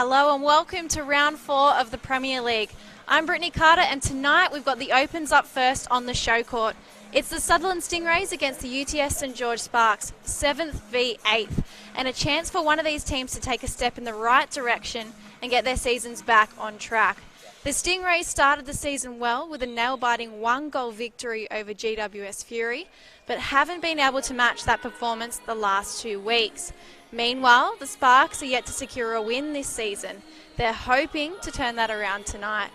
Hello and welcome to round 4 of the Premier League. I'm Brittany Carter and tonight we've got the Opens up first on the show court. It's the Sutherland Stingrays against the UTS St George Sparks, 7th v 8th, and a chance for one of these teams to take a step in the right direction and get their seasons back on track. The Stingrays started the season well with a nail-biting 1-goal victory over GWS Fury, but haven't been able to match that performance the last 2 weeks. Meanwhile, the Sparks are yet to secure a win this season. They're hoping to turn that around tonight.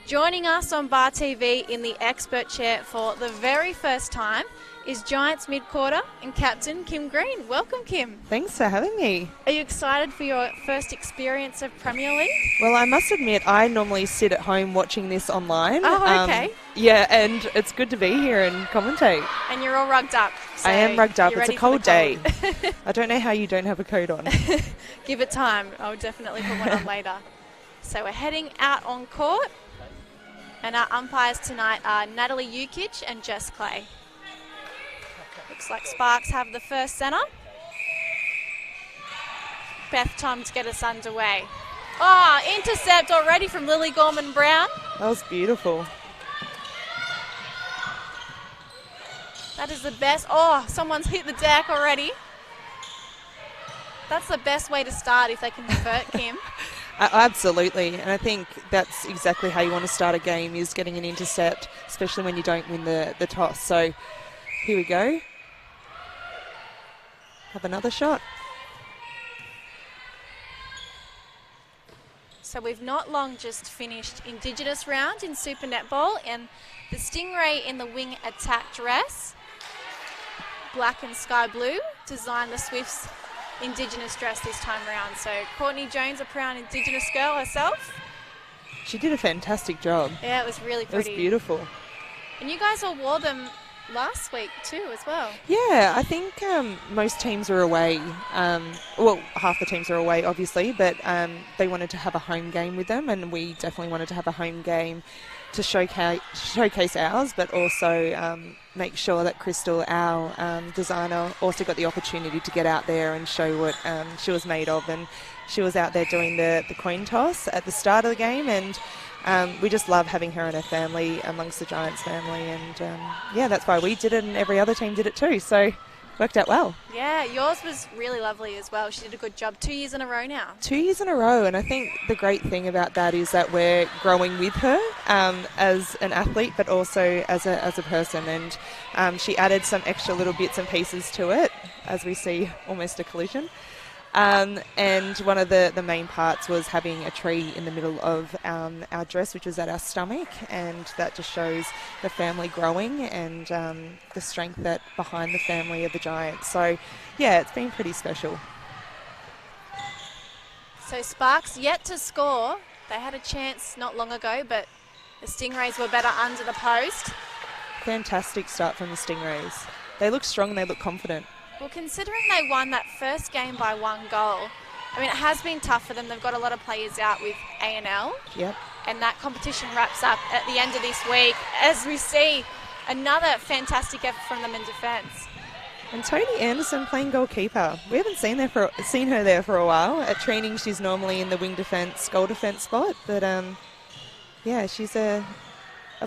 Joining us on Bar TV in the expert chair for the very first time is Giants mid-quarter and captain Kim Green. Welcome, Kim. Thanks for having me. Are you excited for your first experience of Premier League? Well, I must admit, I normally sit at home watching this online. Oh, okay. Yeah, and it's good to be here and commentate. And you're all rugged up. So I am rugged up. It's a cold day. I don't know how you don't have a coat on. Give it time. I'll definitely put one on later. So we're heading out on court. And our umpires tonight are Natalie Ukic and Jess Clay. Looks like Sparks have the first centre. Beth, time to get us underway. Oh, intercept already from Lily Gorman-Brown. That was beautiful. That is the best. Oh, someone's hit the deck already. That's the best way to start if they can convert, Kim. Absolutely, and I think that's exactly how you want to start a game, is getting an intercept, especially when you don't win the toss. So here we go. Have another shot. So we've not long just finished Indigenous round in Super Netball, and the Stingray in the wing attack dress, black and sky blue, designed the Swifts Indigenous dress this time around. So Courtney Jones, a proud Indigenous girl herself. She did a fantastic job. Yeah, it was really pretty. It was beautiful. And you guys all wore them last week too as well. Yeah, I think most teams are away. Well, half the teams are away, obviously, but they wanted to have a home game with them, and we definitely wanted to have a home game to showcase ours, but also make sure that Crystal, our designer, also got the opportunity to get out there and show what she was made of. And she was out there doing the coin toss at the start of the game, and we just love having her and her family amongst the Giants family. And yeah, that's why we did it, and every other team did it too. So worked out well. Yeah, yours was really lovely as well. She did a good job. 2 years in a row now. 2 years in a row, and I think the great thing about that is that we're growing with her as an athlete, but also as a person. And she added some extra little bits and pieces to it, as we see almost a collision. And one of the main parts was having a tree in the middle of our dress, which was at our stomach, and that just shows the family growing and the strength that behind the family of the Giants. So, yeah, it's been pretty special. So Sparks yet to score. They had a chance not long ago, but the Stingrays were better under the post. Fantastic start from the Stingrays. They look strong and they look confident. Well, considering they won that first game by 1 goal, I mean, it has been tough for them. They've got a lot of players out with ANL. Yep. And that competition wraps up at the end of this week as we see another fantastic effort from them in defence. And Tony Anderson playing goalkeeper. We haven't seen her there for a while. At training, she's normally in the wing defence, goal defence spot. But, yeah, she's a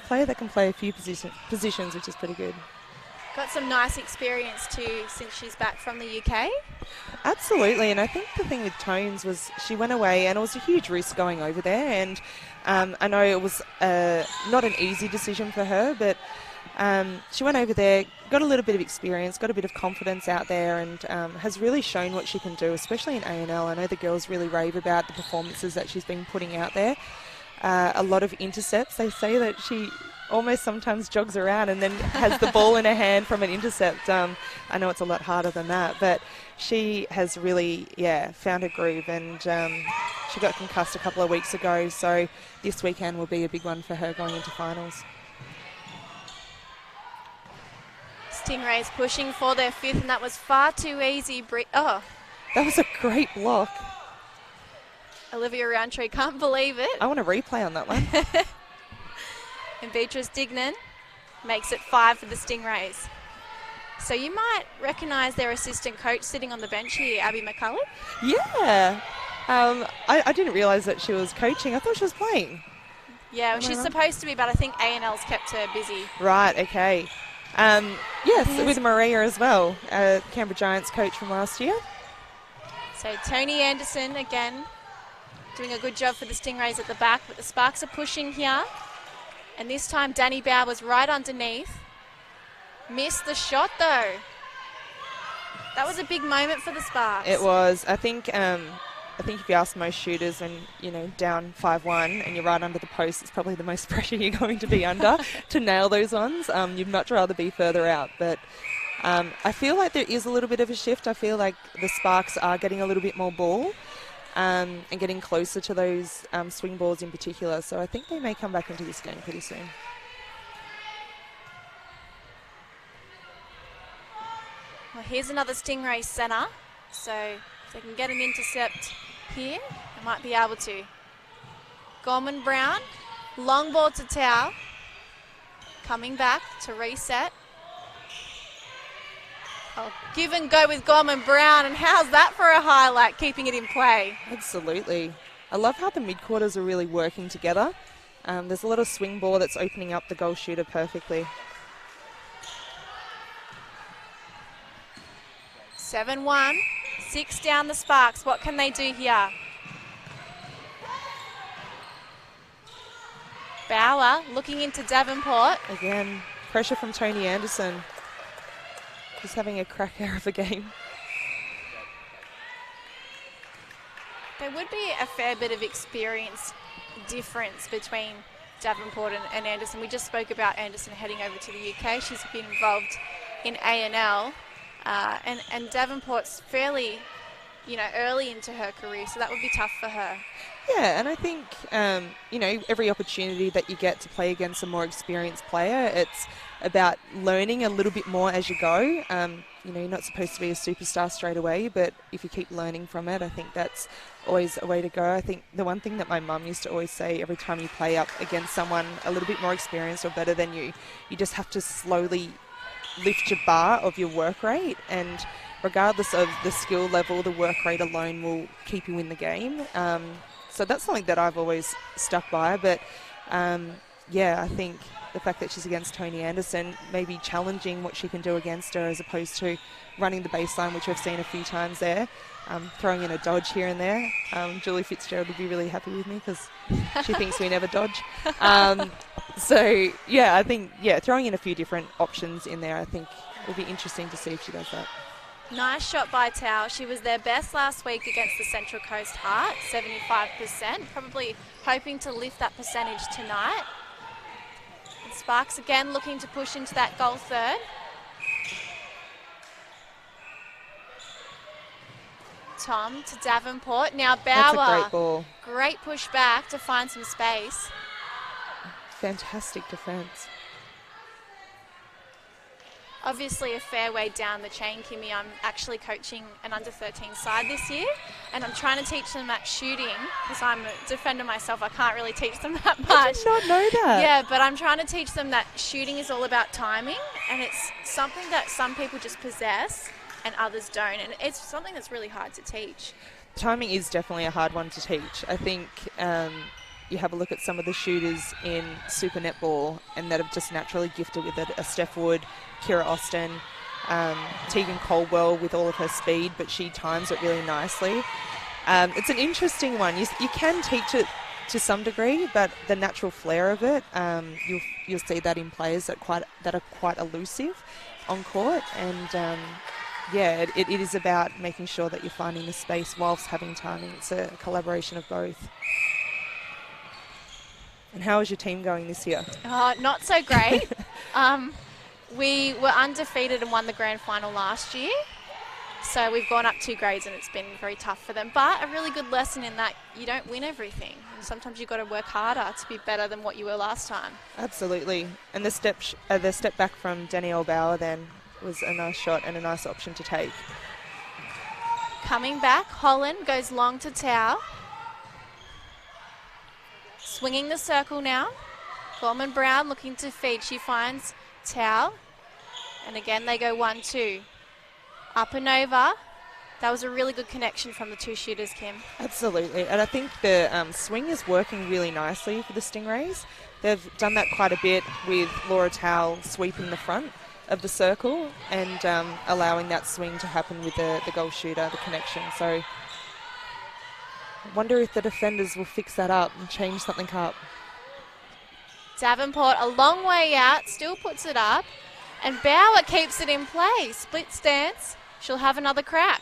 player that can play a few positions, which is pretty good. Got some nice experience too since she's back from the UK. Absolutely, and I think the thing with Tones was she went away, and it was a huge risk going over there, and I know it was not an easy decision for her, but she went over there, got a little bit of experience, got a bit of confidence out there, and has really shown what she can do, especially in ANL. I know the girls really rave about the performances that she's been putting out there. A lot of intercepts. They say that she almost sometimes jogs around and then has the ball in her hand from an intercept. I know it's a lot harder than that, but she has really, found her groove, and she got concussed a couple of weeks ago, so this weekend will be a big one for her going into finals. Stingrays pushing for their 5th, and that was far too easy. That was a great block. Olivia Roundtree can't believe it. I want a replay on that one. And Beatrice Dignan makes it 5 for the Stingrays. So you might recognise their assistant coach sitting on the bench here, Abby McCullough. Yeah. I didn't realise that she was coaching. I thought she was playing. Yeah, well, she's supposed to be, but I think A&L's kept her busy. Right, okay. Yes, with Maria as well, Canberra Giants coach from last year. So Tony Anderson, again, doing a good job for the Stingrays at the back, but the Sparks are pushing here. And this time Danny Bow was right underneath. Missed the shot, though. That was a big moment for the Sparks. It was. I think if you ask most shooters when, down 5-1 and you're right under the post, it's probably the most pressure you're going to be under to nail those ones. You'd much rather be further out. But I feel like there is a little bit of a shift. I feel like the Sparks are getting a little bit more ball and getting closer to those swing balls in particular. So I think they may come back into this game pretty soon. Well, here's another Stingray centre. So if they can get an intercept here, they might be able to. Gorman Brown, long ball to Tao. Coming back to reset. Oh, give and go with Gorman Brown, and how's that for a highlight, keeping it in play? Absolutely. I love how the mid-quarters are really working together. There's a lot of swing ball that's opening up the goal shooter perfectly. 7-1, 6 down the Sparks. What can they do here? Bauer looking into Davenport. Again, pressure from Tony Anderson. Just having a cracker of a game. There would be a fair bit of experience difference between Davenport and Anderson. We just spoke about Anderson heading over to the UK. She's been involved in A&L. And Davenport's fairly, early into her career, so that would be tough for her. Yeah, and I think, every opportunity that you get to play against a more experienced player, it's about learning a little bit more as you go. You're not supposed to be a superstar straight away, but if you keep learning from it, I think that's always a way to go. I think the one thing that my mum used to always say every time you play up against someone a little bit more experienced or better than you, you just have to slowly lift your bar of your work rate, and regardless of the skill level, the work rate alone will keep you in the game. So that's something that I've always stuck by. But I think the fact that she's against Tony Anderson, maybe challenging what she can do against her as opposed to running the baseline, which we've seen a few times there, throwing in a dodge here and there. Julie Fitzgerald would be really happy with me because she thinks we never dodge. I think, throwing in a few different options in there, I think it would be interesting to see if she does that. Nice shot by Tao. She was their best last week against the Central Coast Heart, 75%. Probably hoping to lift that percentage tonight. And Sparks again looking to push into that goal third. Tom to Davenport. Now Bauer. That's a great ball. Great push back to find some space. Fantastic defence. Obviously a fair way down the chain, Kimmy. I'm actually coaching an under-13 side this year, and I'm trying to teach them that shooting, because I'm a defender myself. I can't really teach them that much. I did not know that. Yeah, but I'm trying to teach them that shooting is all about timing, and it's something that some people just possess and others don't, and it's something that's really hard to teach. Timing is definitely a hard one to teach. I think you have a look at some of the shooters in Super Netball and that have just naturally gifted with it. A Steph Wood, Kira Austin, Tegan Caldwell with all of her speed, but she times it really nicely. It's an interesting one. You can teach it to some degree, but the natural flair of it, you'll see that in players that are quite elusive on court. And it is about making sure that you're finding the space whilst having timing. It's a collaboration of both. And how is your team going this year? Not so great. We were undefeated and won the grand final last year. So we've gone up 2 grades and it's been very tough for them. But a really good lesson in that you don't win everything. And sometimes you've got to work harder to be better than what you were last time. Absolutely. And the step back from Danielle Bauer then was a nice shot and a nice option to take. Coming back, Holland goes long to Tao. Swinging the circle now. Gorman Brown looking to feed. She finds Tao. And again, they go 1-2. Up and over. That was a really good connection from the two shooters, Kim. Absolutely. And I think the swing is working really nicely for the Stingrays. They've done that quite a bit with Laura Towell sweeping the front of the circle and allowing that swing to happen with the goal shooter, the connection. So I wonder if the defenders will fix that up and change something up. Davenport a long way out, still puts it up. And Bauer keeps it in play. Split stance. She'll have another crack.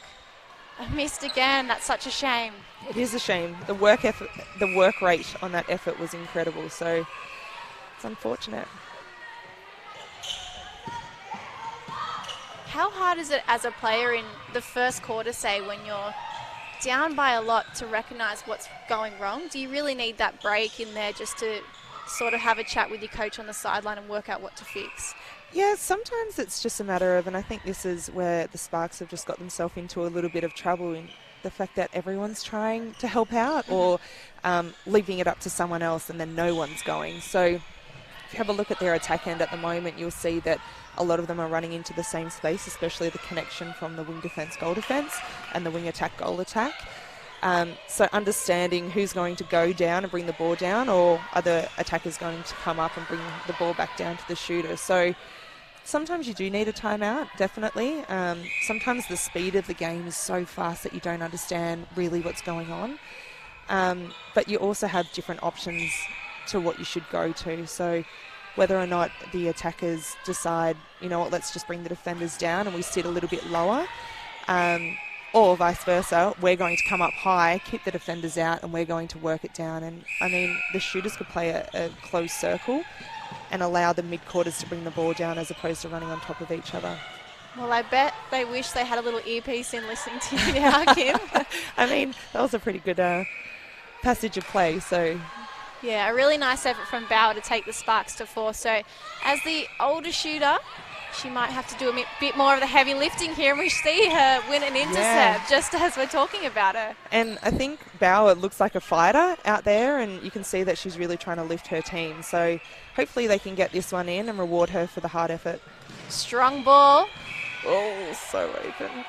I missed again. That's such a shame. It is a shame. The work effort, the work rate on that effort was incredible. So it's unfortunate. How hard is it as a player in the first quarter, say, when you're down by a lot to recognise what's going wrong? Do you really need that break in there just to sort of have a chat with your coach on the sideline and work out what to fix? Yeah, sometimes it's just a matter of, and I think this is where the Sparks have just got themselves into a little bit of trouble in the fact that everyone's trying to help out or leaving it up to someone else and then no one's going. So if you have a look at their attack end at the moment, you'll see that a lot of them are running into the same space, especially the connection from the wing defence, goal defence and the wing attack, goal attack. So understanding who's going to go down and bring the ball down, or other attackers going to come up and bring the ball back down to the shooter. So sometimes you do need a timeout, definitely. Sometimes the speed of the game is so fast that you don't understand really what's going on. But you also have different options to what you should go to. So whether or not the attackers decide, you know what, let's just bring the defenders down and we sit a little bit lower, or vice versa, we're going to come up high, keep the defenders out, and we're going to work it down. And I mean, the shooters could play a closed circle and allow the mid-quarters to bring the ball down as opposed to running on top of each other. Well, I bet they wish they had a little earpiece in listening to you now, Kim. I mean, that was a pretty good passage of play, so... Yeah, a really nice effort from Bauer to take the Sparks to 4. So as the older shooter, she might have to do a bit more of the heavy lifting here, and we see her win an intercept just as we're talking about her. And I think Bauer looks like a fighter out there, and you can see that she's really trying to lift her team. So hopefully they can get this one in and reward her for the hard effort. Strong ball. Oh, so open.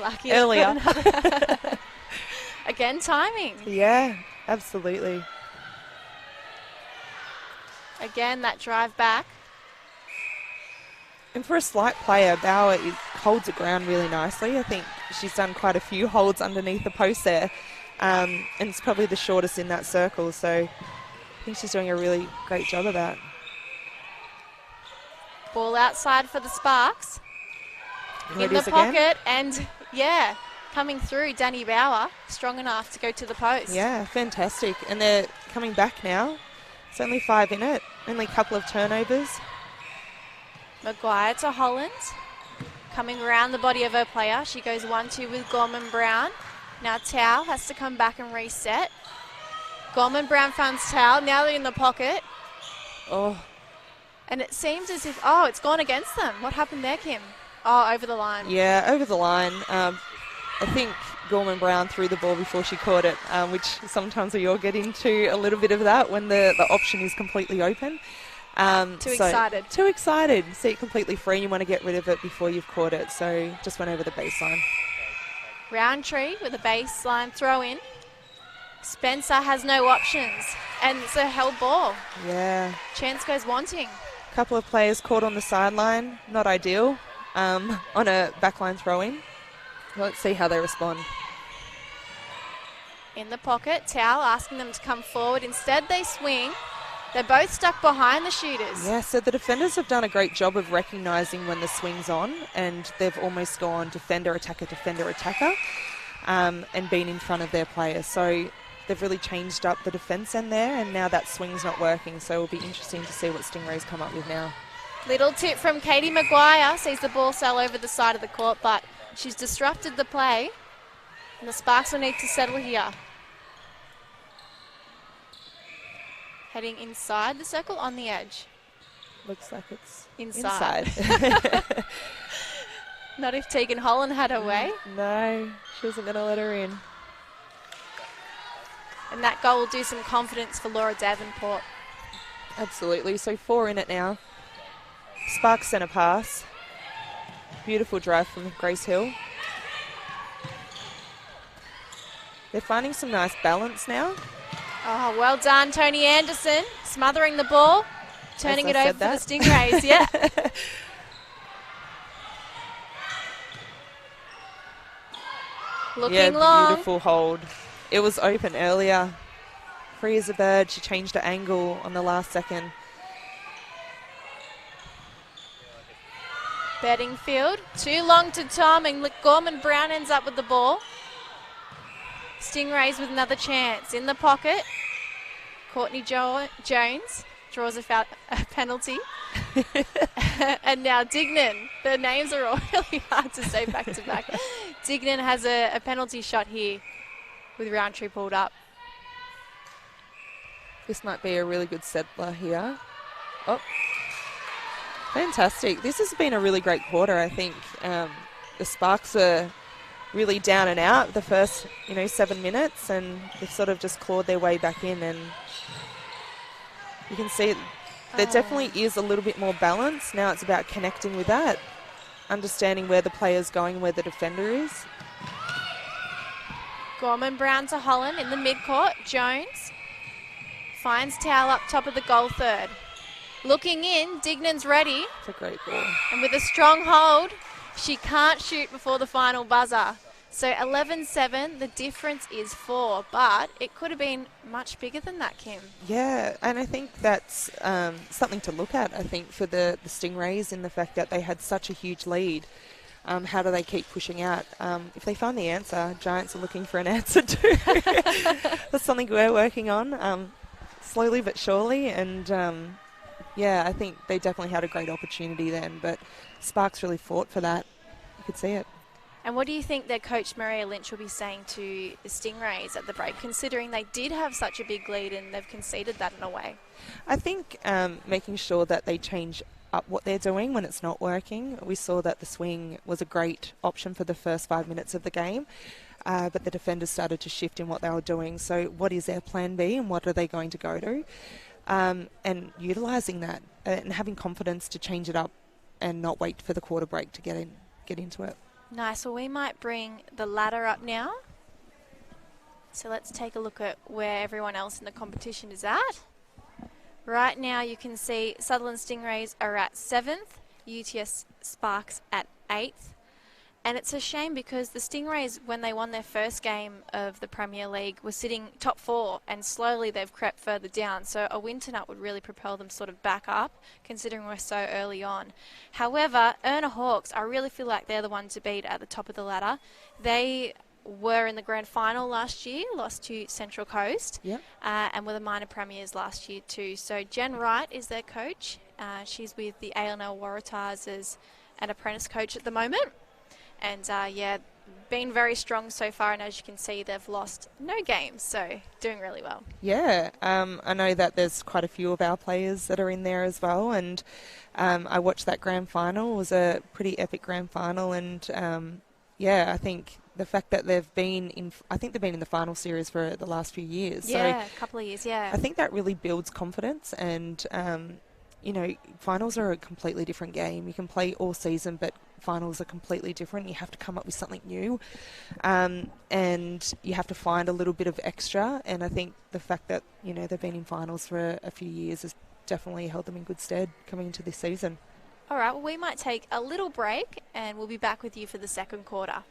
Lucky earlier. Again, timing. Yeah, absolutely. Again, that drive back. And for a slight player, Bauer holds the ground really nicely. I think she's done quite a few holds underneath the post there. And it's probably the shortest in that circle. So I think she's doing a really great job of that. Ball outside for the Sparks. Here in the pocket. And, yeah, coming through, Danny Bauer, strong enough to go to the post. Yeah, fantastic. And they're coming back now. It's only 5 in it. Only a couple of turnovers. Maguire to Holland. Coming around the body of her player. She goes 1-2 with Gorman Brown. Now Towell has to come back and reset. Gorman Brown finds Towell. Now they're in the pocket. Oh. And it seems as if, oh, it's gone against them. What happened there, Kim? Oh, over the line. Yeah, over the line. I think Gorman Brown threw the ball before she caught it, which sometimes you'll get into a little bit of that when the option is completely open. Too excited. Too excited. See it completely free. You want to get rid of it before you've caught it. So just went over the baseline. Roundtree with a baseline throw in. Spencer has no options. And it's a held ball. Yeah. Chance goes wanting. A couple of players caught on the sideline. Not ideal. On a backline throw in. Let's see how they respond. In the pocket, Towell asking them to come forward. Instead, they swing. They're both stuck behind the shooters. Yeah, so the defenders have done a great job of recognising when the swing's on, and they've almost gone defender, attacker, and been in front of their players. So they've really changed up the defence end there, and now that swing's not working. So it'll be interesting to see what Stingrays come up with now. Little tip from Katie Maguire. Sees the ball sail over the side of the court, but she's disrupted the play, and the Sparks will need to settle here. Heading inside the circle on the edge. Looks like it's inside. Not if Tegan Holland had her way. No, she wasn't going to let her in. And that goal will do some confidence for Laura Davenport. Absolutely. So 4 in it now. Sparks centre pass. Beautiful drive from Grace Hill. They're finding some nice balance now. Oh, well done, Tony Anderson, smothering the ball, turning it over for the Stingrays. Yeah. Looking long. Beautiful hold. It was open earlier. Free as a bird. She changed her angle on the last second. Bedingfield, too long to Tom, and Gorman Brown ends up with the ball. Stingrays with another chance in the pocket. Courtney Jones draws a penalty. And now Dignan. The names are all really hard to say back to back. Dignan has a penalty shot here with Roundtree pulled up. This might be a really good settler here. Oh, fantastic. This has been a really great quarter, I think. The Sparks are really down and out the first, 7 minutes, and they've sort of just clawed their way back in, and you can see there definitely is a little bit more balance. Now it's about connecting with that, understanding where the player's going, where the defender is. Gorman Brown to Holland in the midcourt. Jones finds Towel up top of the goal third. Looking in, Dignan's ready. It's a great ball. And with a strong hold, she can't shoot before the final buzzer. So 11-7, the difference is 4, but it could have been much bigger than that, Kim. Yeah, and I think that's something to look at, I think, for the Stingrays, in the fact that they had such a huge lead. How do they keep pushing out? If they find the answer, Giants are looking for an answer too. That's something we're working on, slowly but surely, and I think they definitely had a great opportunity then, but Sparks really fought for that. You could see it. And what do you think their coach Maria Lynch will be saying to the Stingrays at the break, considering they did have such a big lead and they've conceded that in a way? I think making sure that they change up what they're doing when it's not working. We saw that the swing was a great option for the first 5 minutes of the game, but the defenders started to shift in what they were doing. So what is their plan B and what are they going to go to? And utilising that and having confidence to change it up and not wait for the quarter break to get into it. Nice. Well, we might bring the ladder up now. So let's take a look at where everyone else in the competition is at. Right now you can see Sutherland Stingrays are at 7th, UTS Sparks at 8th. And it's a shame because the Stingrays, when they won their first game of the Premier League, were sitting top 4, and slowly they've crept further down. So a win tonight would really propel them sort of back up, considering we're so early on. However, Erna Hawks, I really feel like they're the one to beat at the top of the ladder. They were in the grand final last year, lost to Central Coast, and were the minor premiers last year too. So Jen Wright is their coach. She's with the ALNL Waratahs as an apprentice coach at the moment. And, been very strong so far, and as you can see, they've lost no games, so doing really well. Yeah, I know that there's quite a few of our players that are in there as well, and I watched that grand final. It was a pretty epic grand final, and, I think the fact that they've been in the final series for the last few years. Yeah, a couple of years, yeah. I think that really builds confidence, and, finals are a completely different game. You can play all season, but finals are completely different. You have to come up with something new, and you have to find a little bit of extra, and I think the fact that they've been in finals for a few years has definitely held them in good stead coming into this season. All right, well, we might take a little break and we'll be back with you for the second quarter.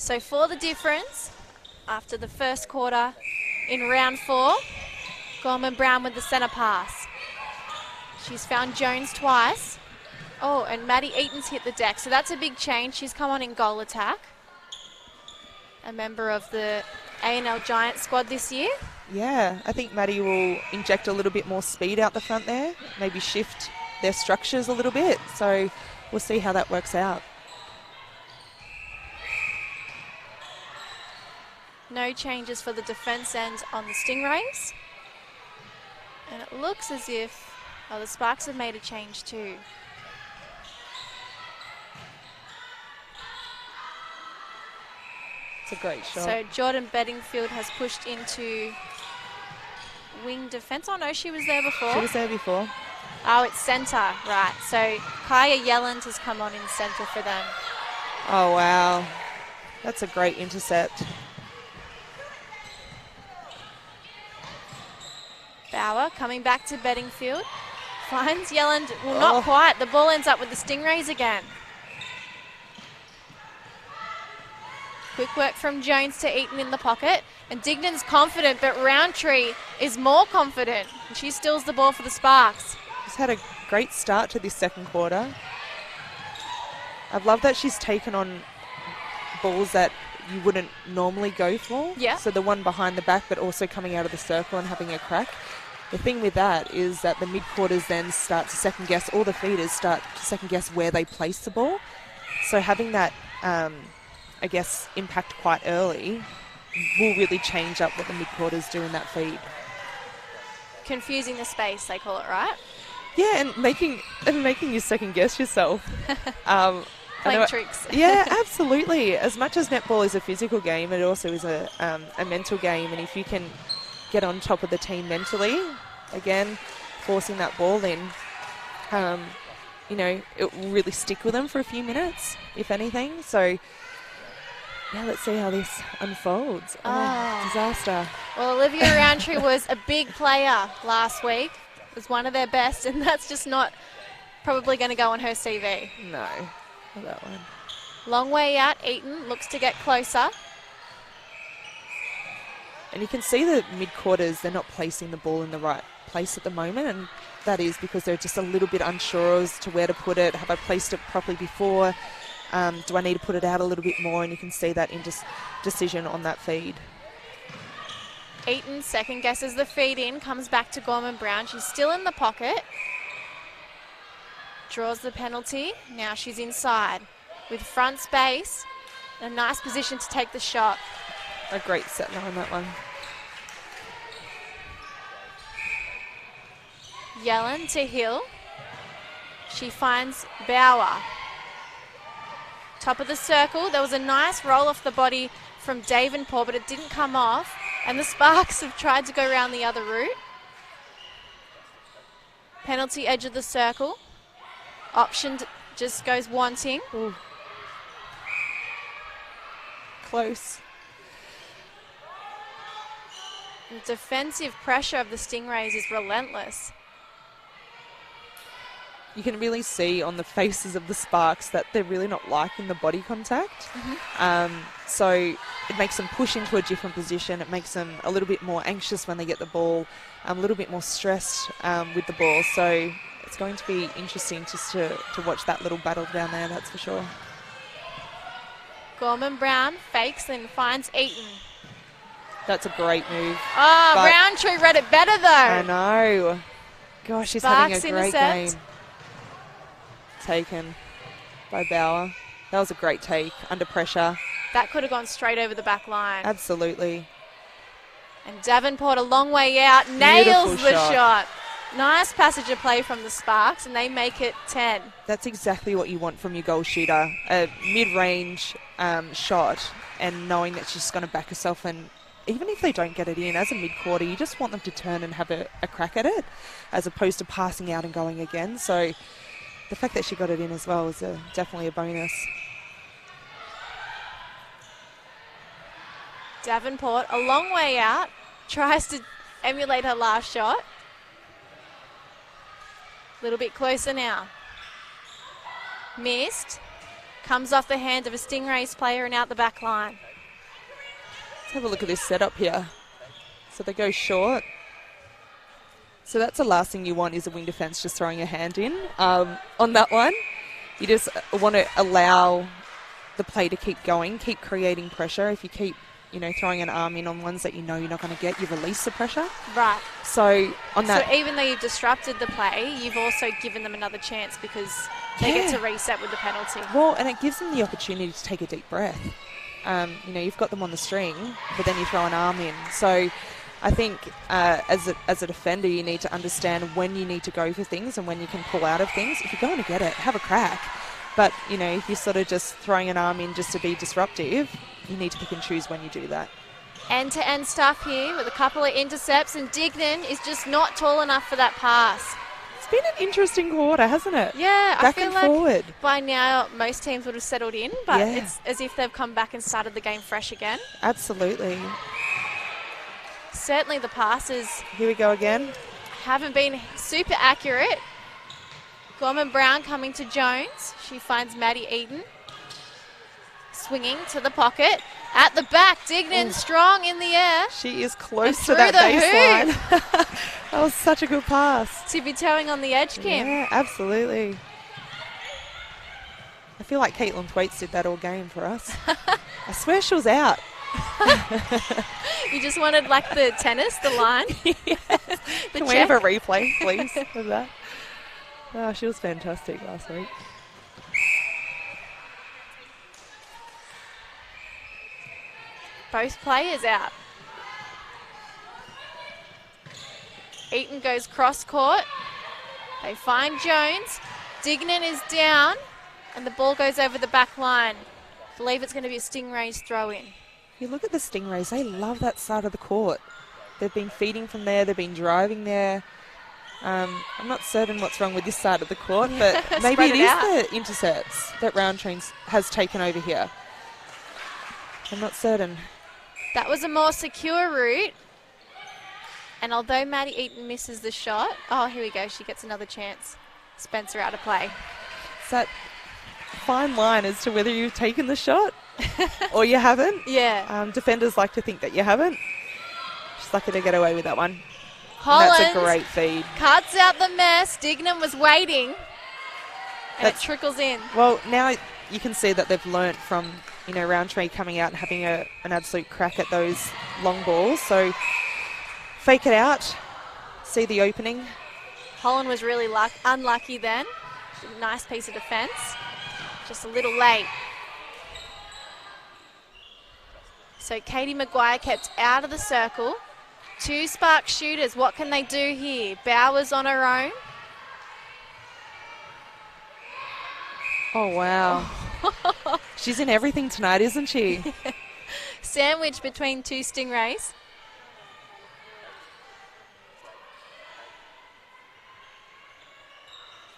So for the difference, after the first quarter in round 4, Gorman Brown with the centre pass. She's found Jones twice. Oh, and Maddie Eaton's hit the deck, so that's a big change. She's come on in goal attack. A member of the A&L Giants squad this year. Yeah, I think Maddie will inject a little bit more speed out the front there, maybe shift their structures a little bit. So we'll see how that works out. No changes for the defence end on the Stingrays. And it looks as if, oh, the Sparks have made a change too. It's a great shot. So Jordan Bedingfield has pushed into wing defence. Oh no, she was there before. She was there before. Oh, it's centre, right. So Kaya Yelland has come on in centre for them. Oh, wow. That's a great intercept. Bauer coming back to Bedingfield. Finds Yelland, well, not quite. The ball ends up with the Stingrays again. Quick work from Jones to Eaton in the pocket. And Dignan's confident, but Roundtree is more confident. And she steals the ball for the Sparks. She's had a great start to this second quarter. I've loved that she's taken on balls that you wouldn't normally go for. Yeah. So the one behind the back, but also coming out of the circle and having a crack. The thing with that is that the mid-quarters then start to second-guess, all the feeders start to second-guess where they place the ball. So having that, I guess, impact quite early will really change up what the mid-quarters do in that feed. Confusing the space, they call it, right? Yeah, and making you second-guess yourself. Playing tricks. Yeah, absolutely. As much as netball is a physical game, it also is a mental game. And if you can get on top of the team mentally, again, forcing that ball in, you know, it will really stick with them for a few minutes, if anything. So, yeah, let's see how this unfolds. Oh, disaster. Well, Olivia Roundtree was a big player last week. It was one of their best, and that's just not probably going to go on her CV. No, not that one. Long way out. Eaton looks to get closer. And you can see the mid-quarters, they're not placing the ball in the right place at the moment, and that is because they're just a little bit unsure as to where to put it. Have I placed it properly before? Do I need to put it out a little bit more? And you can see that indecision on that feed. Eaton second guesses the feed in, comes back to Gorman Brown. She's still in the pocket. Draws the penalty. Now she's inside with front space. A nice position to take the shot. A great set on that one. Yellen to Hill. She finds Bauer. Top of the circle. There was a nice roll off the body from Davenport, but it didn't come off. And the Sparks have tried to go around the other route. Penalty edge of the circle. Option just goes wanting. Ooh. Close. The defensive pressure of the Stingrays is relentless. You can really see on the faces of the Sparks that they're really not liking the body contact. So it makes them push into a different position. It makes them a little bit more anxious when they get the ball, a little bit more stressed with the ball. So it's going to be interesting just to watch that little battle down there, that's for sure. Gorman Brown fakes and finds Eaton. That's a great move. Oh, Roundtree read it better though. I know. Gosh, she's having a Sparks great intercept. game. Taken by Bauer. That was a great take, under pressure. That could have gone straight over the back line. Absolutely. And Davenport a long way out, nails Beautiful the shot. Nice passage of play from the Sparks, and they make it 10. That's exactly what you want from your goal shooter. A mid-range shot, and knowing that she's going to back herself, and even if they don't get it in, as a mid-quarter, you just want them to turn and have a crack at it, as opposed to passing out and going again. So the fact that she got it in as well is definitely a bonus. Davenport a long way out, tries to emulate her last shot. A little bit closer now. Missed. Comes off the hand of a Stingrays player and out the back line. Let's have a look at this setup here. So they go short. So that's the last thing you want is a wing defence just throwing a hand in. On that one, you just want to allow the play to keep going, keep creating pressure. If you keep, throwing an arm in on ones that you know you're not going to get, you release the pressure. Right. So on that... So even though you've disrupted the play, you've also given them another chance because they get to reset with the penalty. Well, and it gives them the opportunity to take a deep breath. You've got them on the string, but then you throw an arm in. So I think as a defender, you need to understand when you need to go for things and when you can pull out of things. If you're going to get it, have a crack. But, if you're sort of just throwing an arm in just to be disruptive, you need to pick and choose when you do that. End-to-end stuff here with a couple of intercepts, and Dignan is just not tall enough for that pass. It's been an interesting quarter, hasn't it? Yeah, back I feel and like forward. By now most teams would have settled in, but it's as if they've come back and started the game fresh again. Absolutely. Certainly the passes Here we go again. haven't been super accurate. Gorman Brown coming to Jones. She finds Maddie Eaton. Swinging to the pocket. At the back, Dignan strong in the air. She is close to through that the baseline. That was such a good pass. Tippy toeing on the edge, Kim. Yeah, absolutely. I feel like Caitlin Thwaites did that all game for us. I swear she was out. You just wanted like the tennis, the line. Can we have a replay, please, of that? Oh, she was fantastic last week. Both players out. Eaton goes cross court. They find Jones. Dignan is down, and the ball goes over the back line. I believe it's going to be a Stingrays throw in. You look at the Stingrays, they love that side of the court. They've been feeding from there, they've been driving there. I'm not certain what's wrong with this side of the court, but maybe it is the intercepts that Roundtree has taken over here. I'm not certain. That was a more secure route. And although Maddie Eaton misses the shot, oh, here we go, she gets another chance. Spencer out of play. It's that fine line as to whether you've taken the shot or you haven't. Yeah. Defenders like to think that you haven't. She's lucky to get away with that one. Holland That's a great feed. cuts out the mess. Dignan was waiting. And it trickles in. Well, now you can see that they've learnt from, Roundtree coming out and having an absolute crack at those long balls. So fake it out, see the opening. Holland was really unlucky then. Nice piece of defence. Just a little late. So Katie Maguire kept out of the circle. Two spark shooters. What can they do here? Bowers on her own. Oh, wow. She's in everything tonight, isn't she? Sandwich between two Stingrays.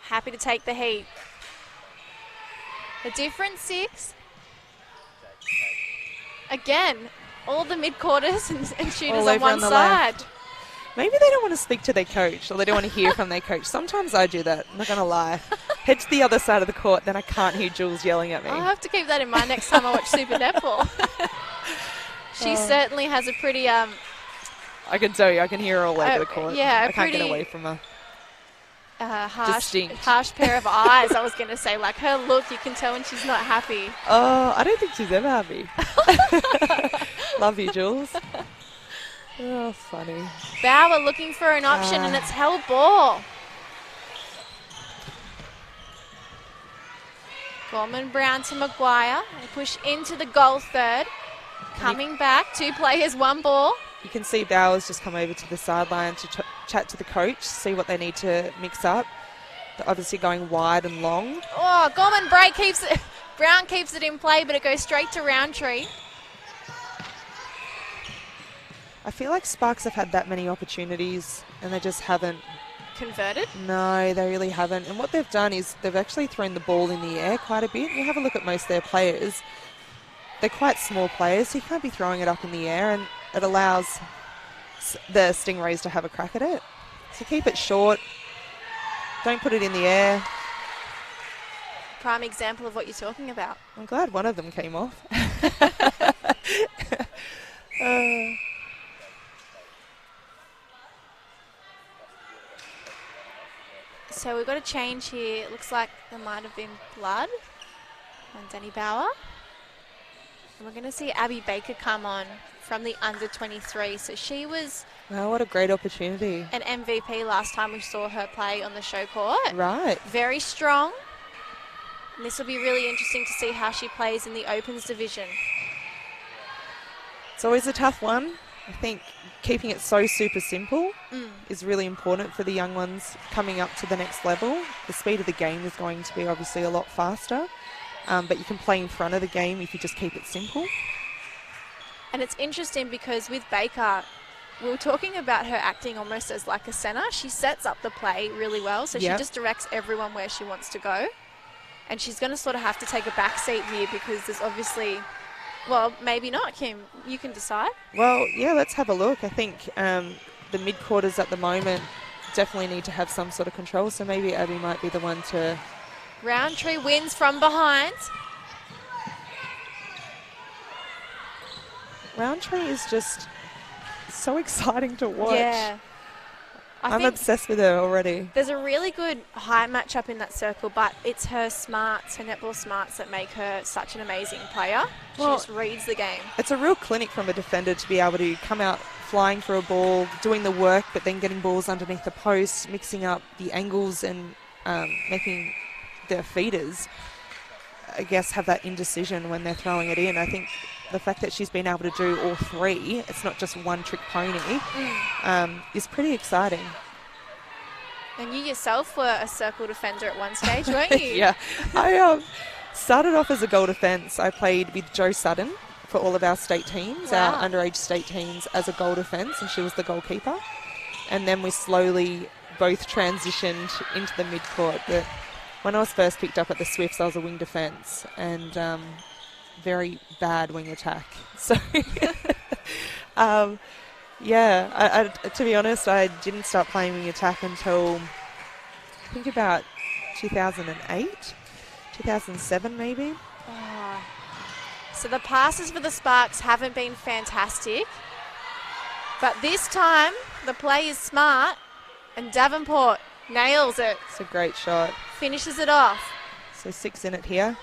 Happy to take the heat. A different 6. Again, all the mid-quarters and shooters on one side. Maybe they don't want to speak to their coach or they don't want to hear from their coach. Sometimes I do that, I'm not going to lie. Head to the other side of the court, then I can't hear Jules yelling at me. I'll have to keep that in mind next time I watch Super Netball. She certainly has a pretty... I can tell you, I can hear her all over the court. Yeah, I can't get away from her. Harsh pair of eyes, I was going to say. Like her look, you can tell when she's not happy. Oh, I don't think she's ever happy. Love you, Jules. Oh, funny. Bauer looking for an option, and it's held ball. Gorman Brown to Maguire. They push into the goal third. Coming back, 2 players, 1 ball. You can see Bowers just come over to the sideline to chat to the coach, see what they need to mix up. They're obviously going wide and long. Oh, Gorman Brown keeps it in play, but it goes straight to Roundtree. I feel like Sparks have had that many opportunities and they just haven't converted. No, they really haven't. And what they've done is they've actually thrown the ball in the air quite a bit. You have a look at most of their players. They're quite small players, so you can't be throwing it up in the air, and it allows the Stingrays to have a crack at it. So keep it short. Don't put it in the air. prime example of what you're talking about. I'm glad one of them came off. So we've got a change here. It looks like there might have been blood on Danny Bauer. And we're going to see Abby Baker come on from the under 23. So she was Wow, what a great opportunity. an MVP last time we saw her play on the show court. Right. Very strong. And this will be really interesting to see how she plays in the Opens division. It's always a tough one. I think keeping it so super simple is really important for the young ones coming up to the next level. The speed of the game is going to be obviously a lot faster, but you can play in front of the game if you just keep it simple. And it's interesting because with Baker, we were talking about her acting almost as like a centre. She sets up the play really well, so she just directs everyone where she wants to go. And she's going to sort of have to take a back seat here because there's obviously... Well, maybe not, Kim. You can decide. Well, yeah, let's have a look. I think the mid-quarters at the moment definitely need to have some sort of control, so maybe Abby might be the one to... Roundtree wins from behind. Roundtree is just so exciting to watch. Yeah. I'm obsessed with her already. There's a really good high matchup in that circle, but it's her smarts, her netball smarts that make her such an amazing player. She just reads the game. It's a real clinic from a defender to be able to come out flying for a ball, doing the work, but then getting balls underneath the post, mixing up the angles and making their feeders, I guess, have that indecision when they're throwing it in. I think the fact that she's been able to do all three, it's not just one trick pony, is pretty exciting. And you yourself were a circle defender at one stage, weren't you? Yeah. I started off as a goal defence. I played with Jo Sutton for all of our state teams, our underage state teams, as a goal defence, and she was the goalkeeper. And then we slowly both transitioned into the mid-court. But when I was first picked up at the Swifts, I was a wing defence and very bad wing attack. So, yeah, to be honest, I didn't start playing wing attack until I think about 2008, 2007 maybe. Oh. So the passes for the Sparks haven't been fantastic, but this time the play is smart and Davenport nails it. It's a great shot. Finishes it off. So 6 in it here.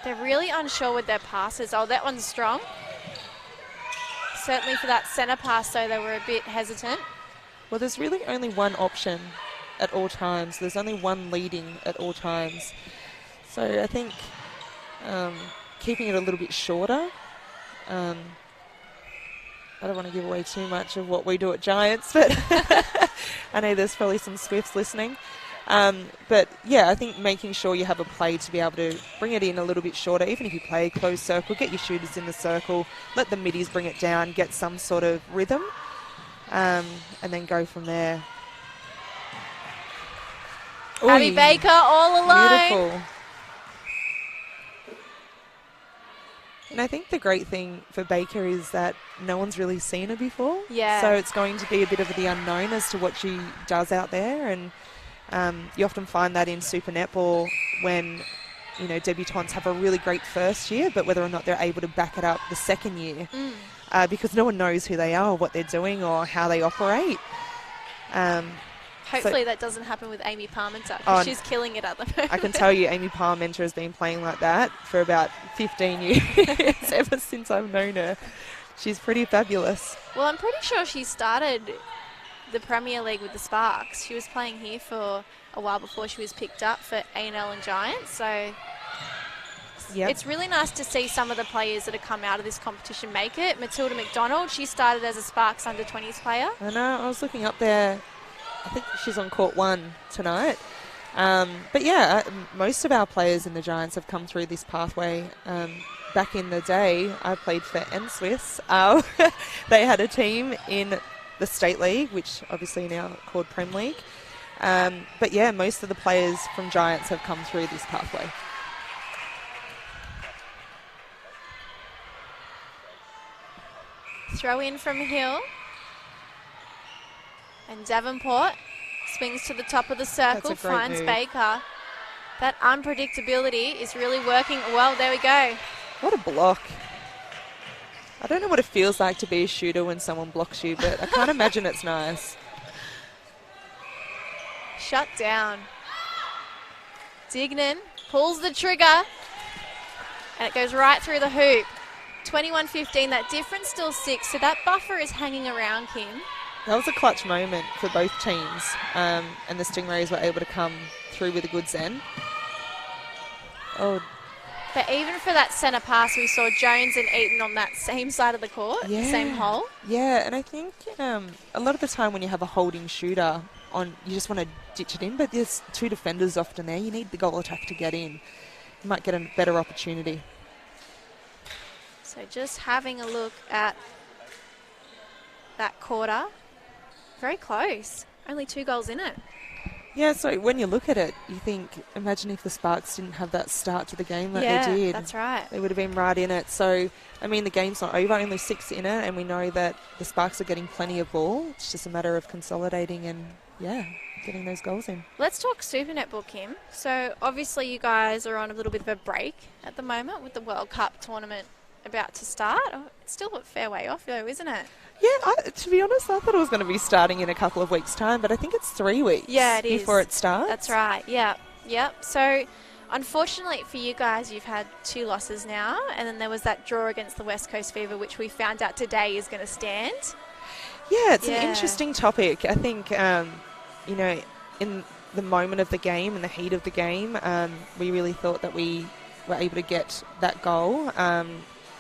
They're really unsure with their passes. Oh, that one's strong. Certainly for that centre pass, though, they were a bit hesitant. Well, there's really only one option at all times. There's only one leading at all times. So I think keeping it a little bit shorter. I don't want to give away too much of what we do at Giants, but I know there's probably some Swifts listening. But yeah, I think making sure you have a play to be able to bring it in a little bit shorter, even if you play a closed circle, get your shooters in the circle, let the middies bring it down, get some sort of rhythm, and then go from there. Abby Baker all alone. Beautiful. And I think the great thing for Baker is that no one's really seen her before. Yeah. So it's going to be a bit of the unknown as to what she does out there. And you often find that in Super Netball when, you know, debutantes have a really great first year, but whether or not they're able to back it up the second year because no one knows who they are or what they're doing or how they operate. Hopefully that doesn't happen with Amy Parmenter because she's killing it at the moment. I can tell you Amy Parmenter has been playing like that for about 15 years, ever since I've known her. She's pretty fabulous. Well, I'm pretty sure she started the Premier League with the Sparks. She was playing here for a while before she was picked up for A&L and Giants. So it's really nice to see some of the players that have come out of this competition make it. Matilda McDonald, she started as a Sparks under-20s player. I know, I was looking up there. I think she's on court 1 tonight. But yeah, most of our players in the Giants have come through this pathway. Back in the day, I played for NSWIS. They had a team in the State League, which obviously now called Prem League. But yeah, most of the players from Giants have come through this pathway. Throw in from Hill. And Davenport Swings to the top of the circle, That's a great finds move. Baker. That unpredictability is really working well. There we go. What a block. I don't know what it feels like to be a shooter when someone blocks you, but I can't imagine it's nice. Shut down. Dignan pulls the trigger, and it goes right through the hoop. 21-15, that difference still 6, so that buffer is hanging around him. That was a clutch moment for both teams, and the Stingrays were able to come through with a good zen. Oh, But even for that centre pass, we saw Jones and Eaton on that same side of the court, same hole. Yeah, and I think a lot of the time when you have a holding shooter on, you just want to ditch it in, but there's 2 defenders often there. You need the goal attack to get in. You might get a better opportunity. So just having a look at that quarter. Very close. Only 2 goals in it. Yeah, so when you look at it, you think, imagine if the Sparks didn't have that start to the game that they did. That's right. They would have been right in it. So, I mean, the game's not over, only 6 in it, and we know that the Sparks are getting plenty of ball. It's just a matter of consolidating and, getting those goals in. Let's talk Super Netball, Kim. So, obviously, you guys are on a little bit of a break at the moment with the World Cup tournament about to start. Oh, it's still a fair way off, though, isn't it? Yeah, to be honest, I thought it was going to be starting in a couple of weeks' time, but I think it's 3 weeks before it starts. That's right, Yep. So, unfortunately for you guys, you've had 2 losses now, and then there was that draw against the West Coast Fever, which we found out today is going to stand. Yeah, it's an interesting topic. I think, in the moment of the game, in the heat of the game, we really thought that we were able to get that goal.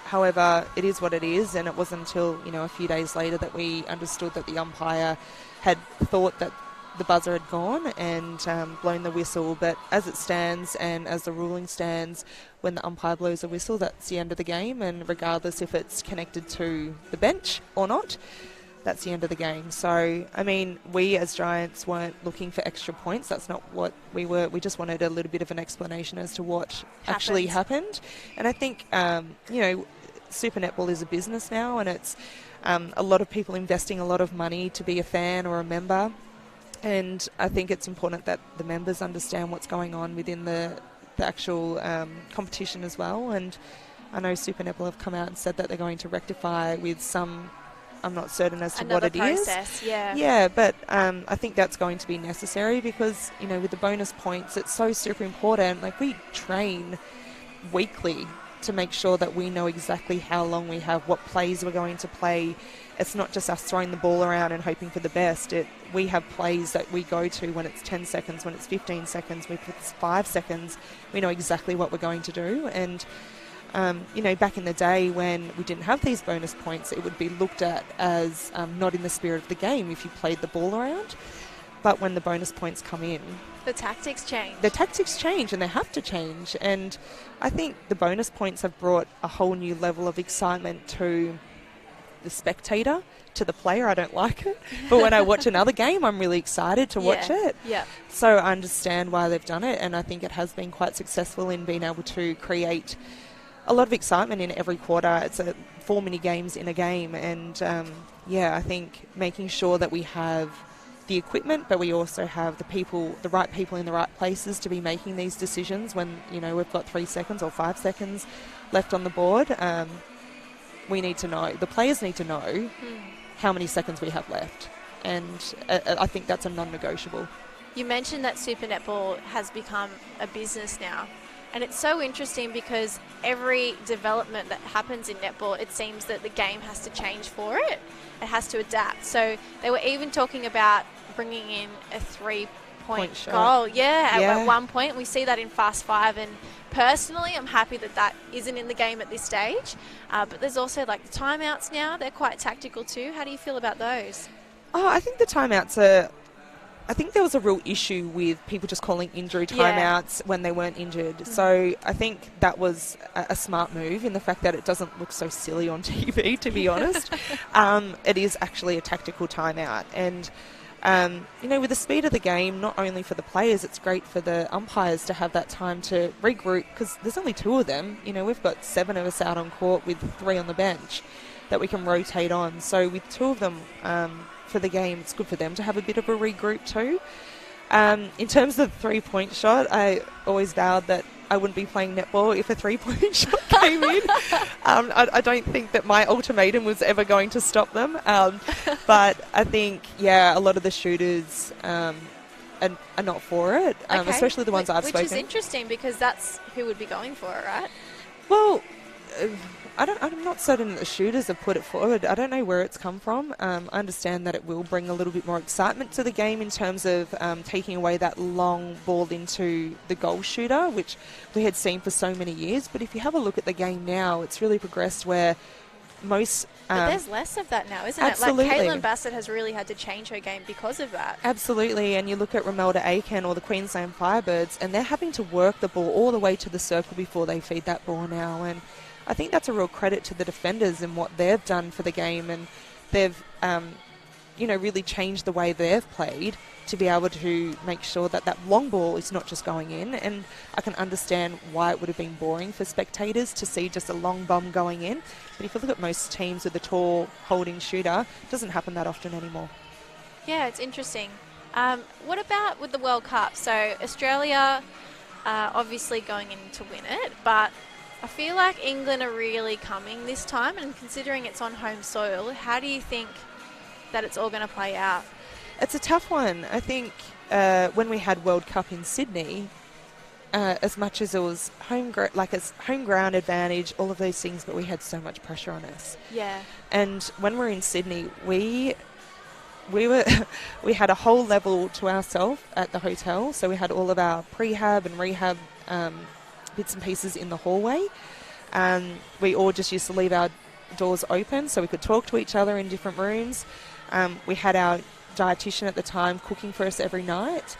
However, it is what it is, and it wasn't until, a few days later that we understood that the umpire had thought that the buzzer had gone and blown the whistle. But as it stands and as the ruling stands, when the umpire blows a whistle, that's the end of the game, and regardless if it's connected to the bench or not, that's the end of the game. So, I mean, we as Giants weren't looking for extra points. That's not what we were. We just wanted a little bit of an explanation as to what actually happened. And I think, Super Netball is a business now, and it's a lot of people investing a lot of money to be a fan or a member. And I think it's important that the members understand what's going on within the actual competition as well. And I know Super Netball have come out and said that they're going to rectify with some, I'm not certain as to what it is. Yeah, but I think that's going to be necessary because, with the bonus points, it's so super important. Like, we train weekly to make sure that we know exactly how long we have, what plays we're going to play. It's not just us throwing the ball around and hoping for the best. We have plays that we go to when it's 10 seconds, when it's 15 seconds, when it's 5 seconds. We know exactly what we're going to do. And back in the day when we didn't have these bonus points, it would be looked at as not in the spirit of the game if you played the ball around. But when the bonus points come in, the tactics change. The tactics change, and they have to change. And I think the bonus points have brought a whole new level of excitement to the spectator, to the player. I don't like it. But when I watch another game, I'm really excited to watch it. Yeah. So I understand why they've done it, and I think it has been quite successful in being able to create a lot of excitement in every quarter. It's 4 mini games in a game, and I think making sure that we have the equipment, but we also have the right people in the right places to be making these decisions when, we've got 3 seconds or 5 seconds left on the board. We need to know, the players need to know how many seconds we have left. And I think that's a non-negotiable. You mentioned that Super Netball has become a business now. And it's so interesting because every development that happens in netball, it seems that the game has to change for it. It has to adapt. So they were even talking about bringing in a 3-point goal. At one point. We see that in Fast 5. And personally, I'm happy that that isn't in the game at this stage. But there's also like the timeouts now. They're quite tactical too. How do you feel about those? Oh, I think the timeouts are... I think there was a real issue with people just calling injury timeouts when they weren't injured. So I think that was a smart move in the fact that it doesn't look so silly on TV, to be honest. It is actually a tactical timeout. And, with the speed of the game, not only for the players, it's great for the umpires to have that time to regroup because there's only 2 of them. We've got 7 of us out on court with 3 on the bench. that we can rotate on. So with two of them for the game, it's good for them to have a bit of a regroup too. In terms of the three-point shot, I always vowed that I wouldn't be playing netball if a three-point shot came in. I don't think that my ultimatum was ever going to stop them. But I think, a lot of the shooters are not for it, especially the ones I've spoken. Which is interesting because that's who would be going for it, right? Well, I'm not certain that the shooters have put it forward. I don't know where it's come from. I understand that it will bring a little bit more excitement to the game in terms of taking away that long ball into the goal shooter, which we had seen for so many years. But if you have a look at the game now, it's really progressed where most... but there's less of that now, isn't absolutely. it? Like Caitlin Bassett has really had to change her game because of that. Absolutely, and you look at Romelda Aiken or the Queensland Firebirds, and they're having to work the ball all the way to the circle before they feed that ball now. And I think that's a real credit to the defenders and what they've done for the game, and they've, really changed the way they've played to be able to make sure that that long ball is not just going in. And I can understand why it would have been boring for spectators to see just a long bomb going in. But if you look at most teams with a tall holding shooter, it doesn't happen that often anymore. Yeah, it's interesting. What about with the World Cup? So Australia obviously going in to win it, but I feel like England are really coming this time, and considering it's on home soil, how do you think that it's all going to play out? It's a tough one. I think when we had World Cup in Sydney, as much as it was home ground advantage, all of those things, but we had so much pressure on us. Yeah. And when we're in Sydney, we had a whole level to ourselves at the hotel, so we had all of our prehab and rehab bits and pieces in the hallway. We all just used to leave our doors open so we could talk to each other in different rooms. We had our dietitian at the time cooking for us every night.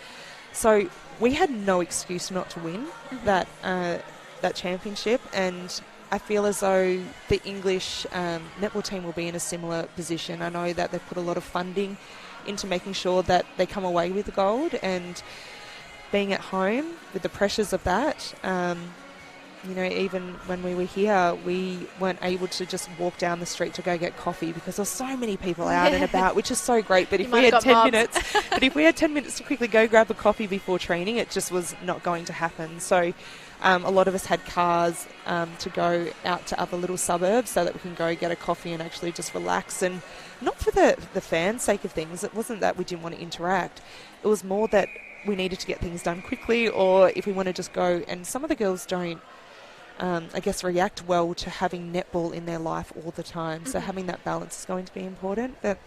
So we had no excuse not to win that championship, and I feel as though the English netball team will be in a similar position. I know that they've put a lot of funding into making sure that they come away with the gold, and being at home with the pressures of that, even when we were here, we weren't able to just walk down the street to go get coffee because there's so many people out and about, which is so great. But if we had 10 minutes to quickly go grab a coffee before training, it just was not going to happen. So a lot of us had cars to go out to other little suburbs so that we can go get a coffee and actually just relax. And not for the fans' sake of things. It wasn't that we didn't want to interact. It was more that we needed to get things done quickly, or if we want to just go. And some of the girls don't, react well to having netball in their life all the time. So having that balance is going to be important. But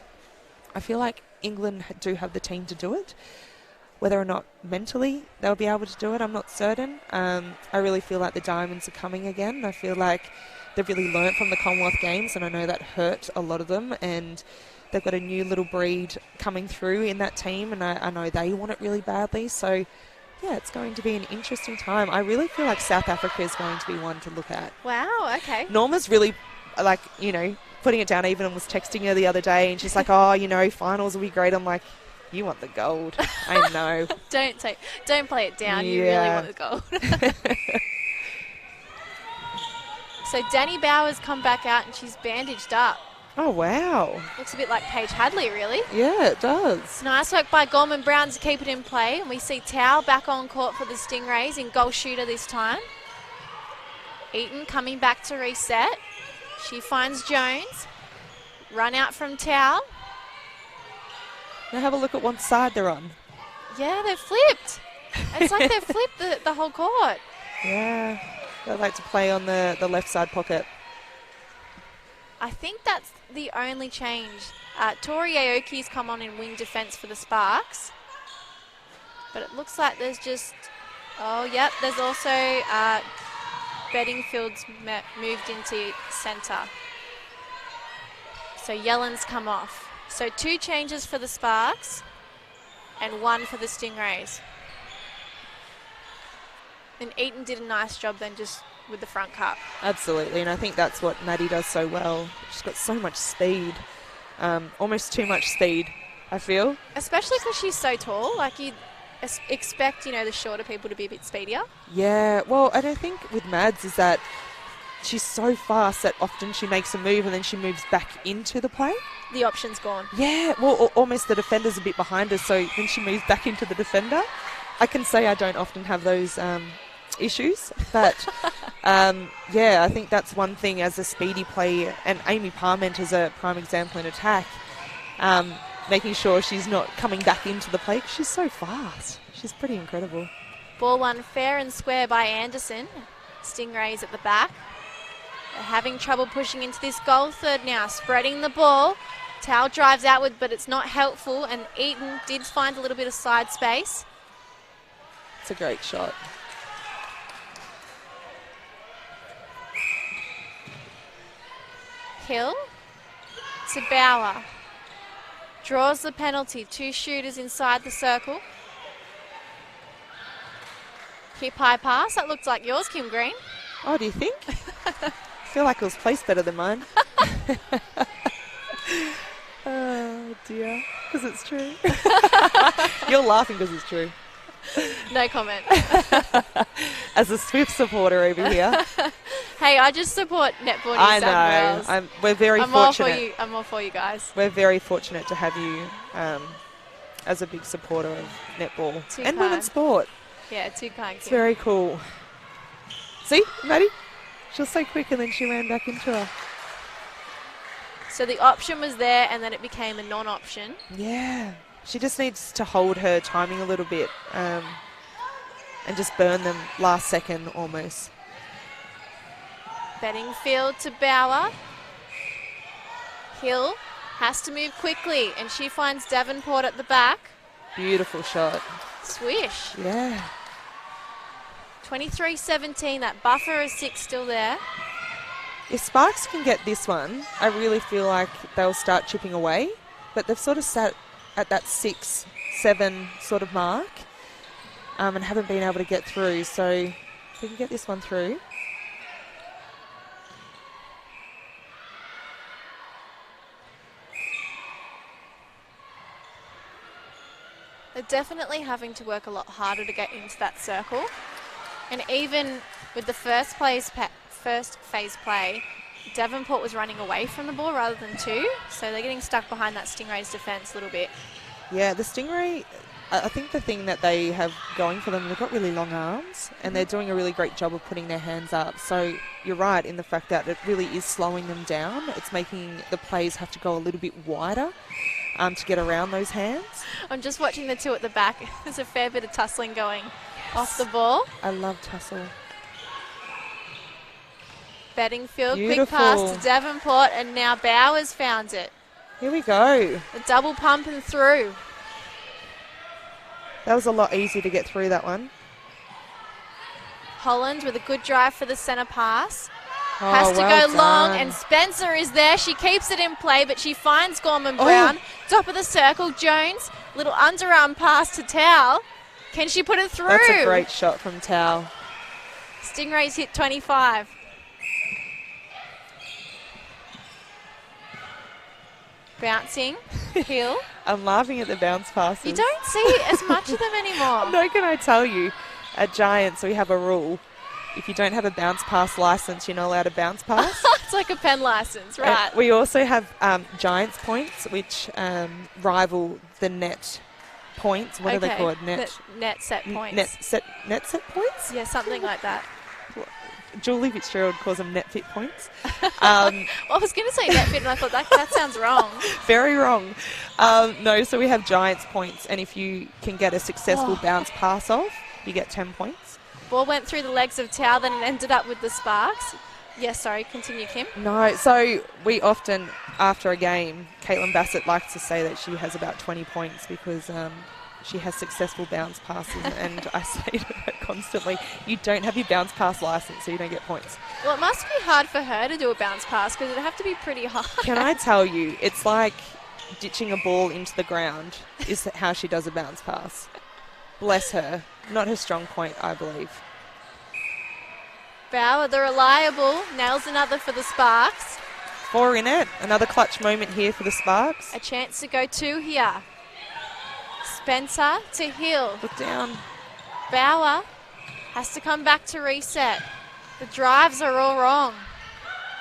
I feel like England do have the team to do it. Whether or not mentally they'll be able to do it, I'm not certain. I really feel like the Diamonds are coming again. I feel like they've really learnt from the Commonwealth Games, and I know that hurt a lot of them. And they've got a new little breed coming through in that team, and I know they want it really badly. So yeah, it's going to be an interesting time. I really feel like South Africa is going to be one to look at. Wow, okay. Norma's really, putting it down. Even was texting her the other day, and she's like, finals will be great. I'm like, you want the gold. I know. Don't play it down. Yeah. You really want the gold. So Danny Bauer's come back out, and she's bandaged up. Oh, wow. Looks a bit like Paige Hadley, really. Yeah, it does. Nice work by Gorman Brown to keep it in play. And we see Tao back on court for the Stingrays in goal shooter this time. Eaton coming back to reset. She finds Jones. Run out from Tao. Now have a look at what side they're on. Yeah, they've flipped. It's like they've flipped the whole court. Yeah, they like to play on the left side pocket. I think that's the only change. Tori Aoki's come on in wing defence for the Sparks. But it looks like there's just... there's also Bedingfield's moved into centre. So Yellen's come off. So 2 changes for the Sparks and 1 for the Stingrays. And Eaton did a nice job then just with the front cup. Absolutely, and I think that's what Maddie does so well. She's got so much speed, almost too much speed, I feel. Especially because she's so tall. Like you'd expect, the shorter people to be a bit speedier. Yeah, well, and I think with Mads is that she's so fast that often she makes a move and then she moves back into the play. The option's gone. Yeah, well, almost the defender's a bit behind her, so then she moves back into the defender. I can say I don't often have those issues, but yeah, I think that's one thing as a speedy play, and Amy Parment is a prime example in attack, making sure she's not coming back into the play 'cause she's so fast. She's pretty incredible. Ball won fair and square by Anderson. Stingrays at the back. They're having trouble pushing into this goal third now, spreading the ball. Towel drives outward, but it's not helpful, and Eaton did find a little bit of side space. It's a great shot. Hill to Bauer. Draws the penalty. 2 shooters inside the circle. Hip high pass. That looked like yours, Kim Green. Oh, do you think? I feel like it was placed better than mine. Oh, dear. Because it's true. You're laughing because it's true. No comment. As a Swift supporter over here. Hey, I just support netball New I South know. Wales. We're very fortunate. I'm all for you guys. We're very fortunate to have you as a big supporter of netball Too and kind. women's sport. Yeah, too kind, It's Kim. very cool. See, Maddie? She was so quick and then she ran back into her. So the option was there, and then it became a non-option. Yeah. She just needs to hold her timing a little bit and just burn them last second almost. Beddingfield to Bauer. Hill has to move quickly, and she finds Davenport at the back. Beautiful shot. Swish. Yeah. 23-17. That buffer is 6 still there. If Sparks can get this one, I really feel like they'll start chipping away. But they've sort of sat at that 6-7 sort of mark and haven't been able to get through. So if we can get this one through. They're definitely having to work a lot harder to get into that circle. And even with the first phase play, Davenport was running away from the ball rather than 2. So they're getting stuck behind that Stingrays defence a little bit. Yeah, the Stingray, I think the thing that they have going for them, they've got really long arms and they're doing a really great job of putting their hands up. So you're right in the fact that it really is slowing them down. It's making the plays have to go a little bit wider to get around those hands. I'm just watching the 2 at the back. There's a fair bit of tussling going off the ball. I love tussle. Beddingfield, Beautiful. quick pass to Davenport, and now Bowers found it. Here we go. A double pump and through. That was a lot easier to get through that one. Holland with a good drive for the centre pass. Oh, Has to well go long, done. and Spencer is there. She keeps it in play, but she finds Gorman Brown. Top of the circle, Jones. Little underarm pass to Towel. Can she put it through? That's a great shot from Towel. Stingrays hit 25. Bouncing, Hill. I'm laughing at the bounce passes. You don't see as much of them anymore. No, can I tell you, at Giants we have a rule. If you don't have a bounce pass license, you're not allowed to bounce pass. It's like a pen license, right? We also have Giants points, which rival the net points. What are they called? Net set points. Net set points? Yeah, something like that. Julie Fitzgerald calls them net fit points. I was going to say net fit, and I thought that sounds wrong. Very wrong. No, so we have Giants points, and if you can get a successful bounce pass off, you get 10 points. Ball went through the legs of Tao, then it ended up with the Sparks. Yes, sorry, continue, Kim. No, so we often, after a game, Caitlin Bassett likes to say that she has about 20 points because she has successful bounce passes, and I say to her constantly, you don't have your bounce pass license, so you don't get points. Well, it must be hard for her to do a bounce pass because it'd have to be pretty hard. Can I tell you, it's like ditching a ball into the ground is how she does a bounce pass. Bless her. Not her strong point, I believe. Bauer, the reliable, nails another for the Sparks. 4 in it. Another clutch moment here for the Sparks. A chance to go 2 here. Spencer to Hill. Look down. Bauer has to come back to reset. The drives are all wrong.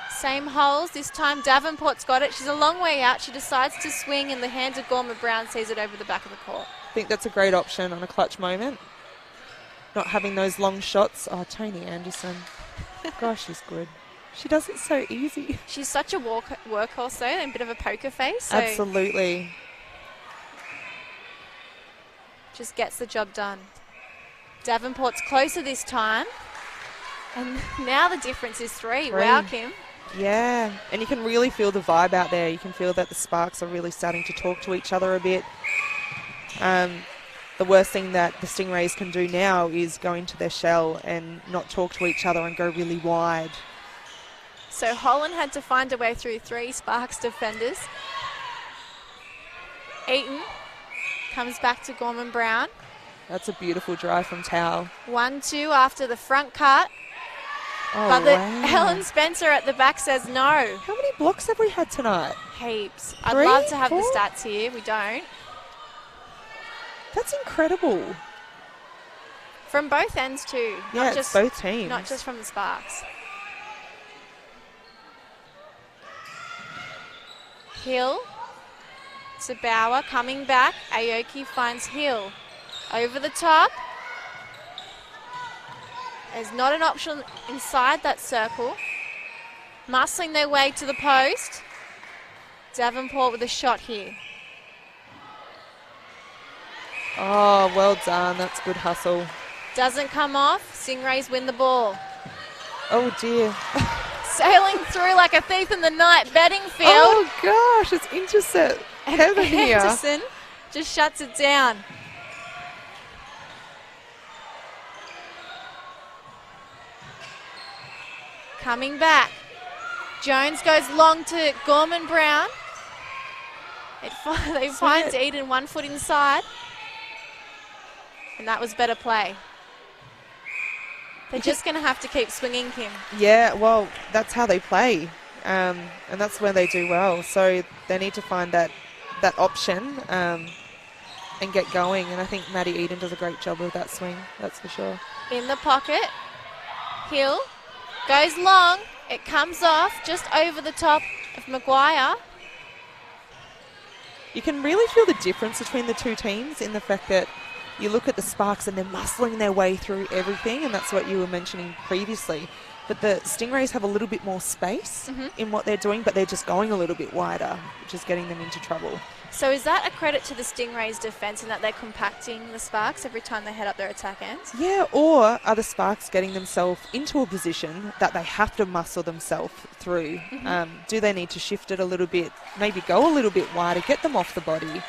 Same holes. This time Davenport's got it. She's a long way out. She decides to swing in the hands of Gorman Brown, sees it over the back of the court. I think that's a great option on a clutch moment. Not having those long shots. Oh, Tony Anderson. Gosh, she's good. She does it so easy. She's such a workhorse, though, and a bit of a poker face. So Absolutely. just gets the job done. Davenport's closer this time. And now the difference is 3. Wow, Kim. Yeah, and you can really feel the vibe out there. You can feel that the Sparks are really starting to talk to each other a bit. The worst thing that the Stingrays can do now is go into their shell and not talk to each other and go really wide. So Holland had to find a way through 3 Sparks defenders. Eaton comes back to Gorman Brown. That's a beautiful drive from Tao. 1-2 after the front cut. Oh, But wow. Helen Spencer at the back says no. How many blocks have we had tonight? Heaps. 3, I'd love to have 4? the stats here. We don't. That's incredible. From both ends too. Yeah, it's both teams. Not just from the Sparks. Hill to Bauer, coming back. Aoki finds Hill. Over the top. There's not an option inside that circle. Muscling their way to the post. Davenport with a shot here. Oh, well done. That's good hustle. Doesn't come off. Stingrays win the ball. Oh, dear. Sailing through like a thief in the night. Bedingfield. Oh, gosh. It's intercept. Heaven here. Henderson just shuts it down. Coming back. Jones goes long to Gorman Brown. They find Eden 1 foot inside. And that was better play. They're just going to have to keep swinging, Kim. Yeah, well, that's how they play. And that's where they do well. So they need to find that option and get going. And I think Maddie Eden does a great job with that swing, that's for sure. In the pocket. Hill goes long. It comes off just over the top of Maguire. You can really feel the difference between the two teams in the fact that you look at the Sparks and they're muscling their way through everything, and that's what you were mentioning previously. But the Stingrays have a little bit more space in what they're doing, but they're just going a little bit wider, which is getting them into trouble. So is that a credit to the Stingrays' defence in that they're compacting the Sparks every time they head up their attack ends? Yeah, or are the Sparks getting themselves into a position that they have to muscle themselves through? Do they need to shift it a little bit, maybe go a little bit wider, get them off the body,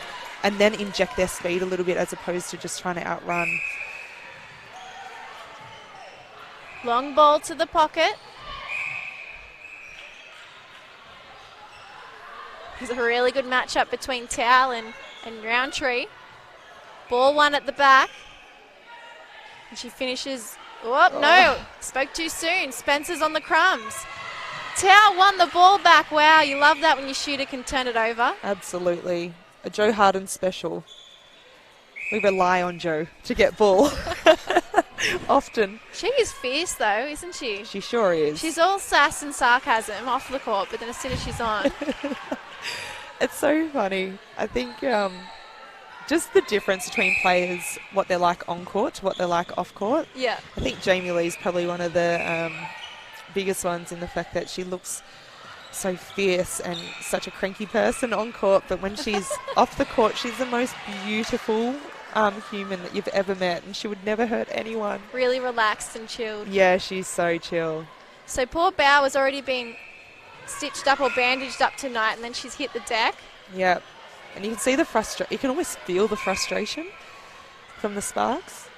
and then inject their speed a little bit as opposed to just trying to outrun? Long ball to the pocket. There's a really good matchup between Towel and Roundtree. Ball 1 at the back. And she finishes. Oh, no. Spoke too soon. Spencer's on the crumbs. Towel won the ball back. Wow, you love that when your shooter can turn it over. Absolutely. A Joe Harden special. We rely on Joe to get ball. Often. She is fierce, though, isn't she? She sure is. She's all sass and sarcasm off the court, but then as soon as she's on. It's so funny. I think just the difference between players, what they're like on court to what they're like off court. Yeah. I think Jamie Lee's probably one of the biggest ones in the fact that she looks so fierce and such a cranky person on court, but when she's off the court, she's the most beautiful human that you've ever met, and she would never hurt anyone. Really relaxed and chilled. Yeah, she's so chill. So poor Bow has already been stitched up or bandaged up tonight, and then she's hit the deck. Yeah, and you can see the frustration. You can almost feel the frustration from the Sparks.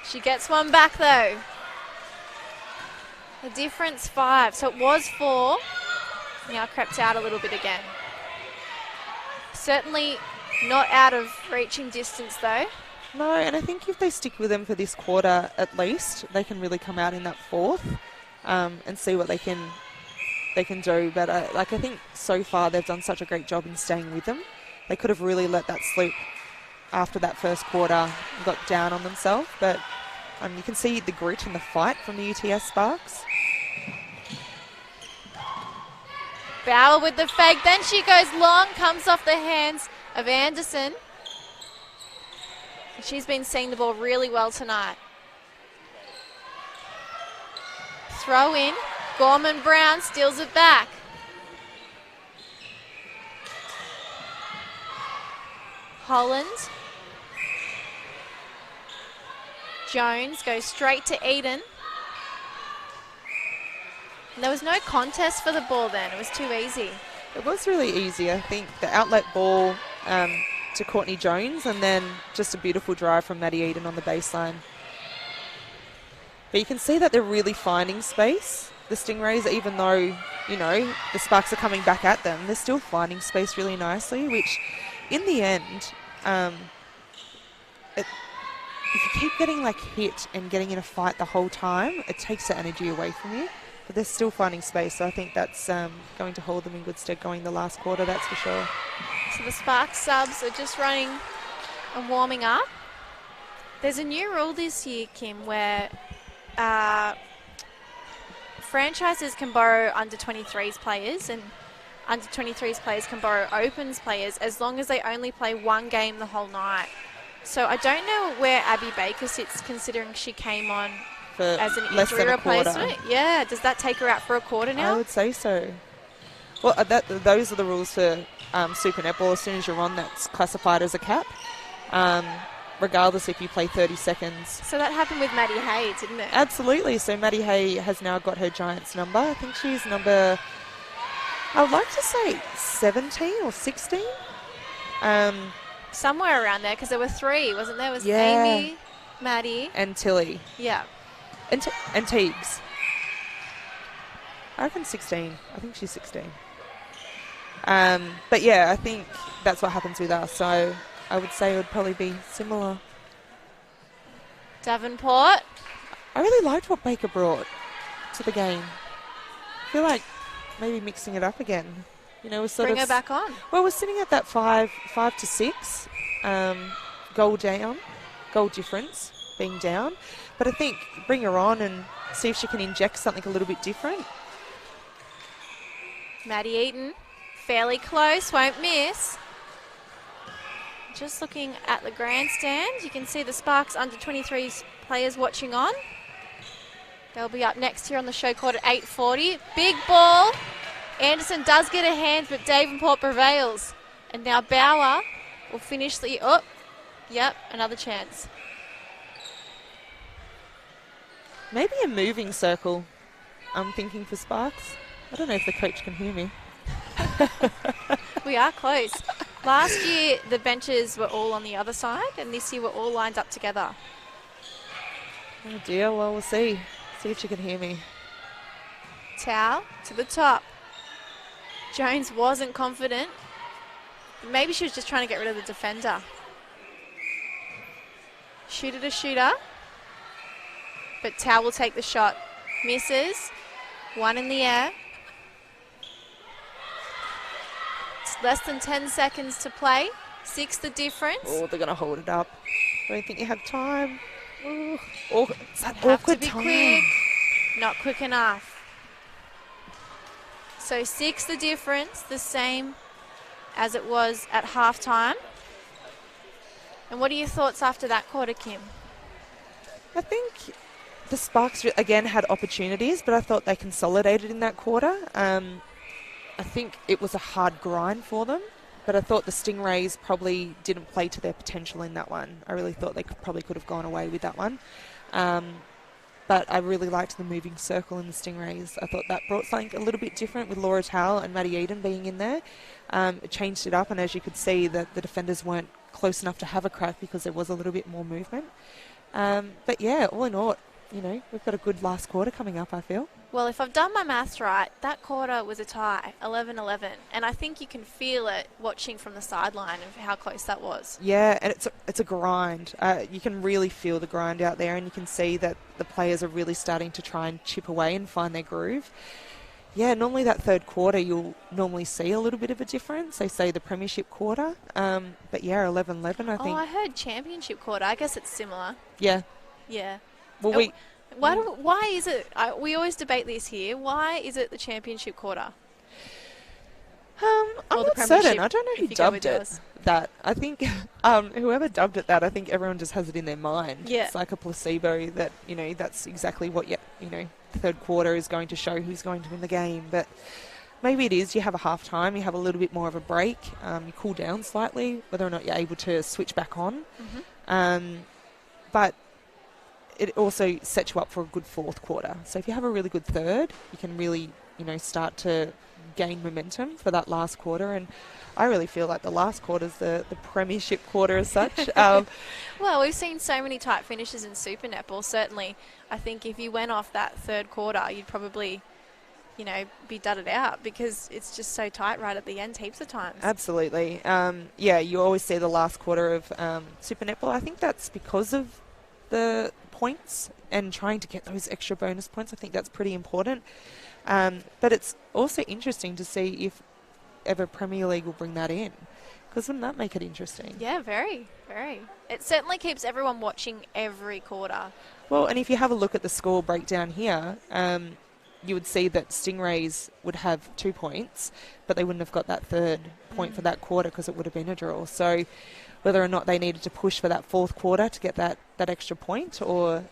She gets one back though. The difference 5, so it was 4. Now crept out a little bit again. Certainly not out of reaching distance though. No, and I think if they stick with them for this quarter at least, they can really come out in that 4th and see what they can do. But I think so far they've done such a great job in staying with them. They could have really let that slip after that first quarter and got down on themselves, but You can see the grit and the fight from the UTS Sparks. Bauer with the fake. Then she goes long, comes off the hands of Anderson. She's been seeing the ball really well tonight. Throw in. Gorman Brown steals it back. Holland. Jones goes straight to Eden. And there was no contest for the ball then. It was too easy. It was really easy. I think the outlet ball to Courtney Jones and then just a beautiful drive from Maddie Eden on the baseline. But you can see that they're really finding space. The Stingrays, even though, you know, the Sparks are coming back at them, they're still finding space really nicely, which in the end, if you keep getting like hit and getting in a fight the whole time, it takes the energy away from you. But they're still finding space, so I think that's going to hold them in good stead going the last quarter, that's for sure. So the Sparks subs are just running and warming up. There's a new rule this year, Kim, where franchises can borrow under 23s players and under 23s players can borrow Opens players as long as they only play one game the whole night. So I don't know where Abby Baker sits considering she came on as an injury replacement. Yeah, does that take her out for a quarter now? I would say so. Well, those are the rules for Super Netball. As soon as you're on, that's classified as a cap, regardless if you play 30 seconds. So that happened with Maddie Hay, didn't it? Absolutely. So Maddie Hay has now got her Giants number. I think she's number, I would like to say 17 or 16. Somewhere around there, because there were three, wasn't there? It was Amy, Maddie. And Tilly. Yeah. And Teagues. I reckon 16. I think she's 16. But yeah, I think that's what happens with us. So I would say it would probably be similar. Davenport. I really liked what Baker brought to the game. I feel like maybe mixing it up again. You know, Bring her back on. Well, we're sitting at that 5 to 6 goal difference being down. But I think bring her on and see if she can inject something a little bit different. Maddie Eaton, fairly close, won't miss. Just looking at the grandstand, you can see the Sparks under 23s players watching on. They'll be up next here on the show court at 8:40. Big ball. Anderson does get a hand, but Davenport prevails. And now Bauer will finish the... Oh, yep, another chance. Maybe a moving circle, I'm thinking, for Sparks. I don't know if the coach can hear me. We are close. Last year, the benches were all on the other side, and this year we're all lined up together. Oh dear, well, we'll see. See if she can hear me. Towel to the top. Jones wasn't confident. Maybe she was just trying to get rid of the defender. Shooter to shooter. But Towel will take the shot. Misses. One in the air. It's less than 10 seconds to play. 6 the difference. Oh, they're going to hold it up. I don't think you have time. Oh, it's that have awkward to be time. quick. Not quick enough. So 6 the difference, the same as it was at halftime. And what are your thoughts after that quarter, Kim? I think the Sparks, again, had opportunities, but I thought they consolidated in that quarter. I think it was a hard grind for them, but I thought the Stingrays probably didn't play to their potential in that one. I really thought they probably could have gone away with that one. But I really liked the moving circle in the Stingrays. I thought that brought something a little bit different with Laura Towell and Maddie Eden being in there. It changed it up, and as you could see, that the defenders weren't close enough to have a crack because there was a little bit more movement. But yeah, all in all, you know, we've got a good last quarter coming up, I feel. Well, if I've done my maths right, that quarter was a tie, 11-11. And I think you can feel it watching from the sideline of how close that was. Yeah, and it's a grind. You can really feel the grind out there, and you can see that the players are really starting to try and chip away and find their groove. Yeah, normally that third quarter you'll normally see a little bit of a difference. They say the premiership quarter. But yeah, 11-11, I think. Oh, I heard championship quarter. I guess it's similar. Yeah. Yeah. Well, we... Why is it, we always debate this here, why is it the championship quarter? I'm not certain. I don't know who dubbed it that. I think whoever dubbed it that, I think everyone just has it in their mind. Yeah. It's like a placebo that, that's exactly what, the third quarter is going to show who's going to win the game. But maybe it is. You have a half time, you have a little bit more of a break, you cool down slightly, whether or not you're able to switch back on. But it also sets you up for a good fourth quarter. So if you have a really good third, you can really, start to gain momentum for that last quarter. And I really feel like the last quarter is the premiership quarter as such. Well, we've seen so many tight finishes in Super Netball. Certainly, I think if you went off that third quarter, you'd probably, be dudded out because it's just so tight right at the end heaps of times. Absolutely. You always see the last quarter of Super Netball. I think that's because of the points and trying to get those extra bonus points. I think that's pretty important. But it's also interesting to see if ever Premier League will bring that in, because wouldn't that make it interesting? Yeah, very, very. It certainly keeps everyone watching every quarter. Well, and if you have a look at the score breakdown here, you would see that Stingrays would have 2 points, but they wouldn't have got that third point for that quarter because it would have been a draw. So whether or not they needed to push for that fourth quarter to get that extra point, or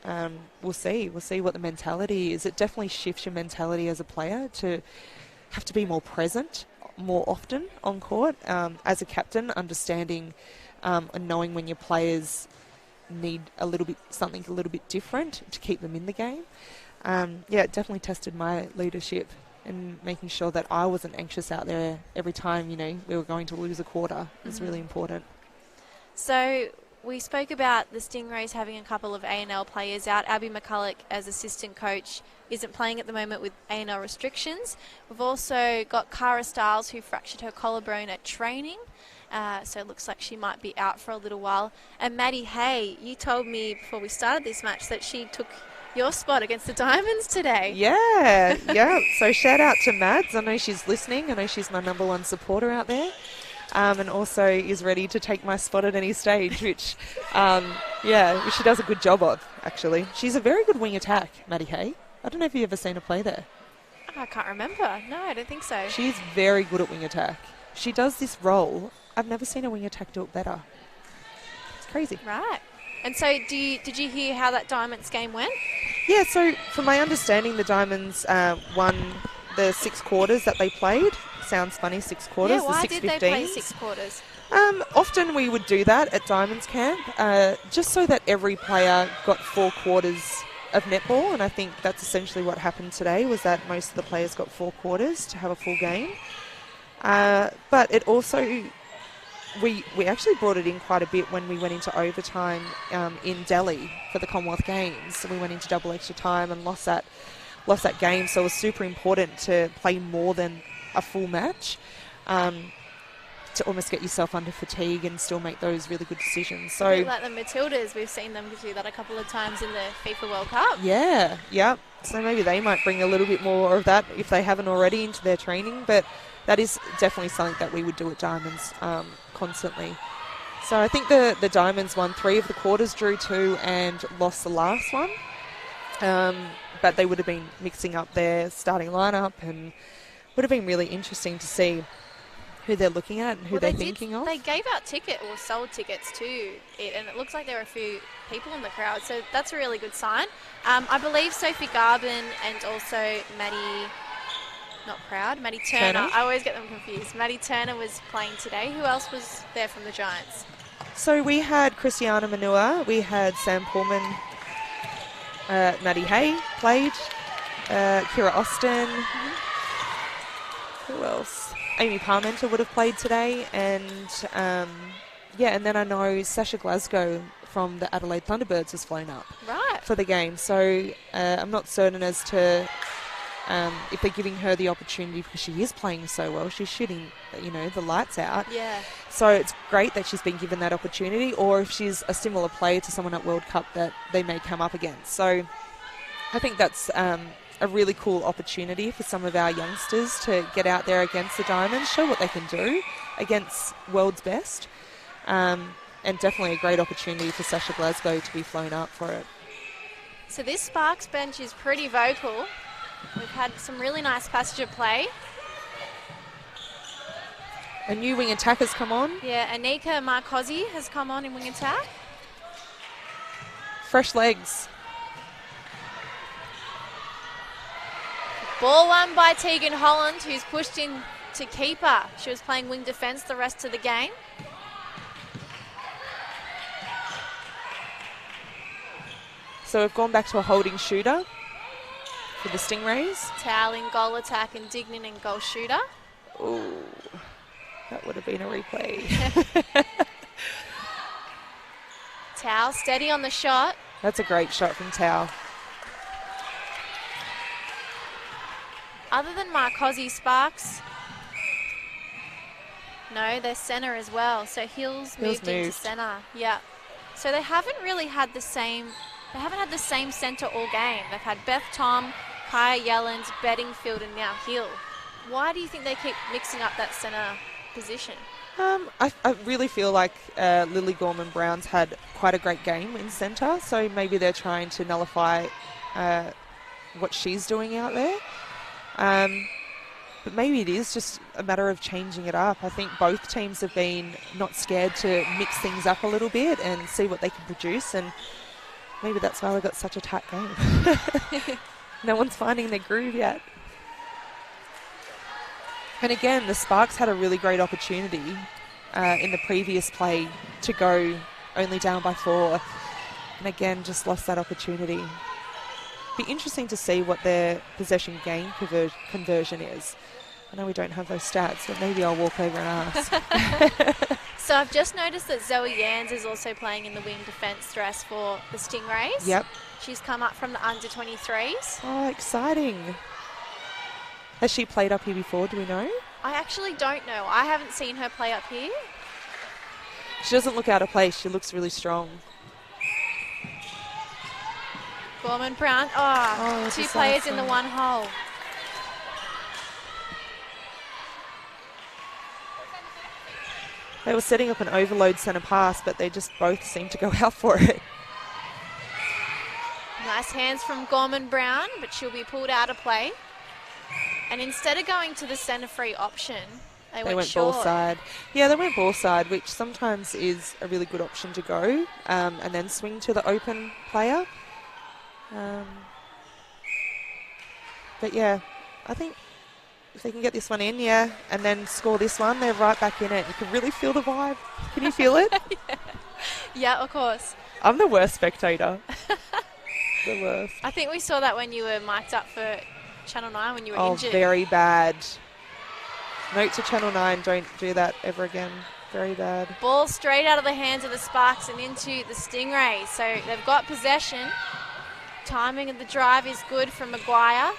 we'll see. We'll see what the mentality is. It definitely shifts your mentality as a player to have to be more present more often on court. As a captain, understanding and knowing when your players need something a little bit different to keep them in the game. It definitely tested my leadership and making sure that I wasn't anxious out there every time, we were going to lose a quarter is really important. So we spoke about the Stingrays having a couple of A&L players out. Abby McCulloch, as assistant coach, isn't playing at the moment with A&L restrictions. We've also got Cara Stiles, who fractured her collarbone at training. So it looks like she might be out for a little while. And Maddie Hay, you told me before we started this match that she took your spot against the Diamonds today. Yeah. So shout out to Mads. I know she's listening. I know she's my number one supporter out there. And also is ready to take my spot at any stage, which she does a good job of, actually. She's a very good wing attack, Maddie Hay. I don't know if you've ever seen her play there. I can't remember. No, I don't think so. She's very good at wing attack. She does this role. I've never seen a wing attack do it better. It's crazy. Right. And so did you hear how that Diamonds game went? Yeah, so from my understanding, the Diamonds won the 6 quarters that they played. Sounds funny, 6 quarters. Yeah, why the did they play 6 quarters? Often we would do that at Diamonds Camp, just so that every player got 4 quarters of netball, and I think that's essentially what happened today, was that most of the players got 4 quarters to have a full game. But it also, we actually brought it in quite a bit when we went into overtime in Delhi for the Commonwealth Games. So we went into double extra time and lost that game, so it was super important to play more than a full match to almost get yourself under fatigue and still make those really good decisions. So like the Matildas, we've seen them do that a couple of times in the FIFA World Cup. Yeah. So maybe they might bring a little bit more of that if they haven't already into their training, but that is definitely something that we would do at Diamonds constantly. So I think the Diamonds won 3 of the quarters, drew 2 and lost the last one. But they would have been mixing up their starting lineup, and would have been really interesting to see who they're looking at and who they're thinking of. They gave out sold tickets to it, and it looks like there were a few people in the crowd, so that's a really good sign. I believe Sophie Garvin and also Maddie Turner. I always get them confused. Maddie Turner was playing today. Who else was there from the Giants? So we had Christiana Manua, we had Sam Pullman, Maddie Hay played, Kira Austin. Who else? Amy Parmenter would have played today, and and then I know Sasha Glasgow from the Adelaide Thunderbirds has flown up for the game. So I'm not certain as to if they're giving her the opportunity, because she is playing so well. She's shooting, the lights out. Yeah. So it's great that she's been given that opportunity, or if she's a similar player to someone at World Cup that they may come up against. So I think that's a really cool opportunity for some of our youngsters to get out there against the Diamonds, show what they can do against world's best, and definitely a great opportunity for Sasha Glasgow to be flown up for it. So this Sparks bench is pretty vocal. We've had some really nice passage of play. A new wing attack has come on. Yeah, Anika Marcosi has come on in wing attack. Fresh legs. Ball won by Tegan Holland, who's pushed in to keeper. She was playing wing defence the rest of the game. So we've gone back to a holding shooter for the Stingrays. Towel in goal attack and Dignan in goal shooter. Ooh, that would have been a replay. Towel steady on the shot. That's a great shot from Tao. Other than Marcosi, Sparks, no, they're centre as well. So Hills moved into centre. Yeah. So they haven't really had the same. They haven't had the same centre all game. They've had Beth Tom, Kaya Yellens, Bedingfield, and now Hill. Why do you think they keep mixing up that centre position? I really feel like Lily Gorman-Brown's had quite a great game in centre, so maybe they're trying to nullify what she's doing out there. But maybe it is just a matter of changing it up. I think both teams have been not scared to mix things up a little bit and see what they can produce, and maybe that's why they got such a tight game. No one's finding their groove yet. And again, the Sparks had a really great opportunity in the previous play to go only down by 4. And again, just lost that opportunity. Be interesting to see what their possession gain conversion is. I know we don't have those stats, but maybe I'll walk over and ask. So I've just noticed that Zoe Yans is also playing in the wing defence dress for the Stingrays. Yep. She's come up from the under-23s. Oh, exciting. Has she played up here before, do we know? I actually don't know. I haven't seen her play up here. She doesn't look out of place. She looks really strong. Gorman-Brown. Two players in the one hole. They were setting up an overload centre pass, but they just both seemed to go out for it. Nice hands from Gorman-Brown, but she'll be pulled out of play. And instead of going to the centre free option, they went short. Ball side. Yeah, they went ball side, which sometimes is a really good option to go, and then swing to the open player. But yeah, I think if they can get this one in, and then score this one, they're right back in it. You can really feel the vibe. Can you feel it? Yeah, of course. I'm the worst spectator. The worst. I think we saw that when you were mic'd up for Channel 9 when you were injured. Oh, very bad. Note to Channel 9, don't do that ever again. Very bad. Ball straight out of the hands of the Sparks and into the Stingrays. So they've got possession. Timing of the drive is good from Maguire.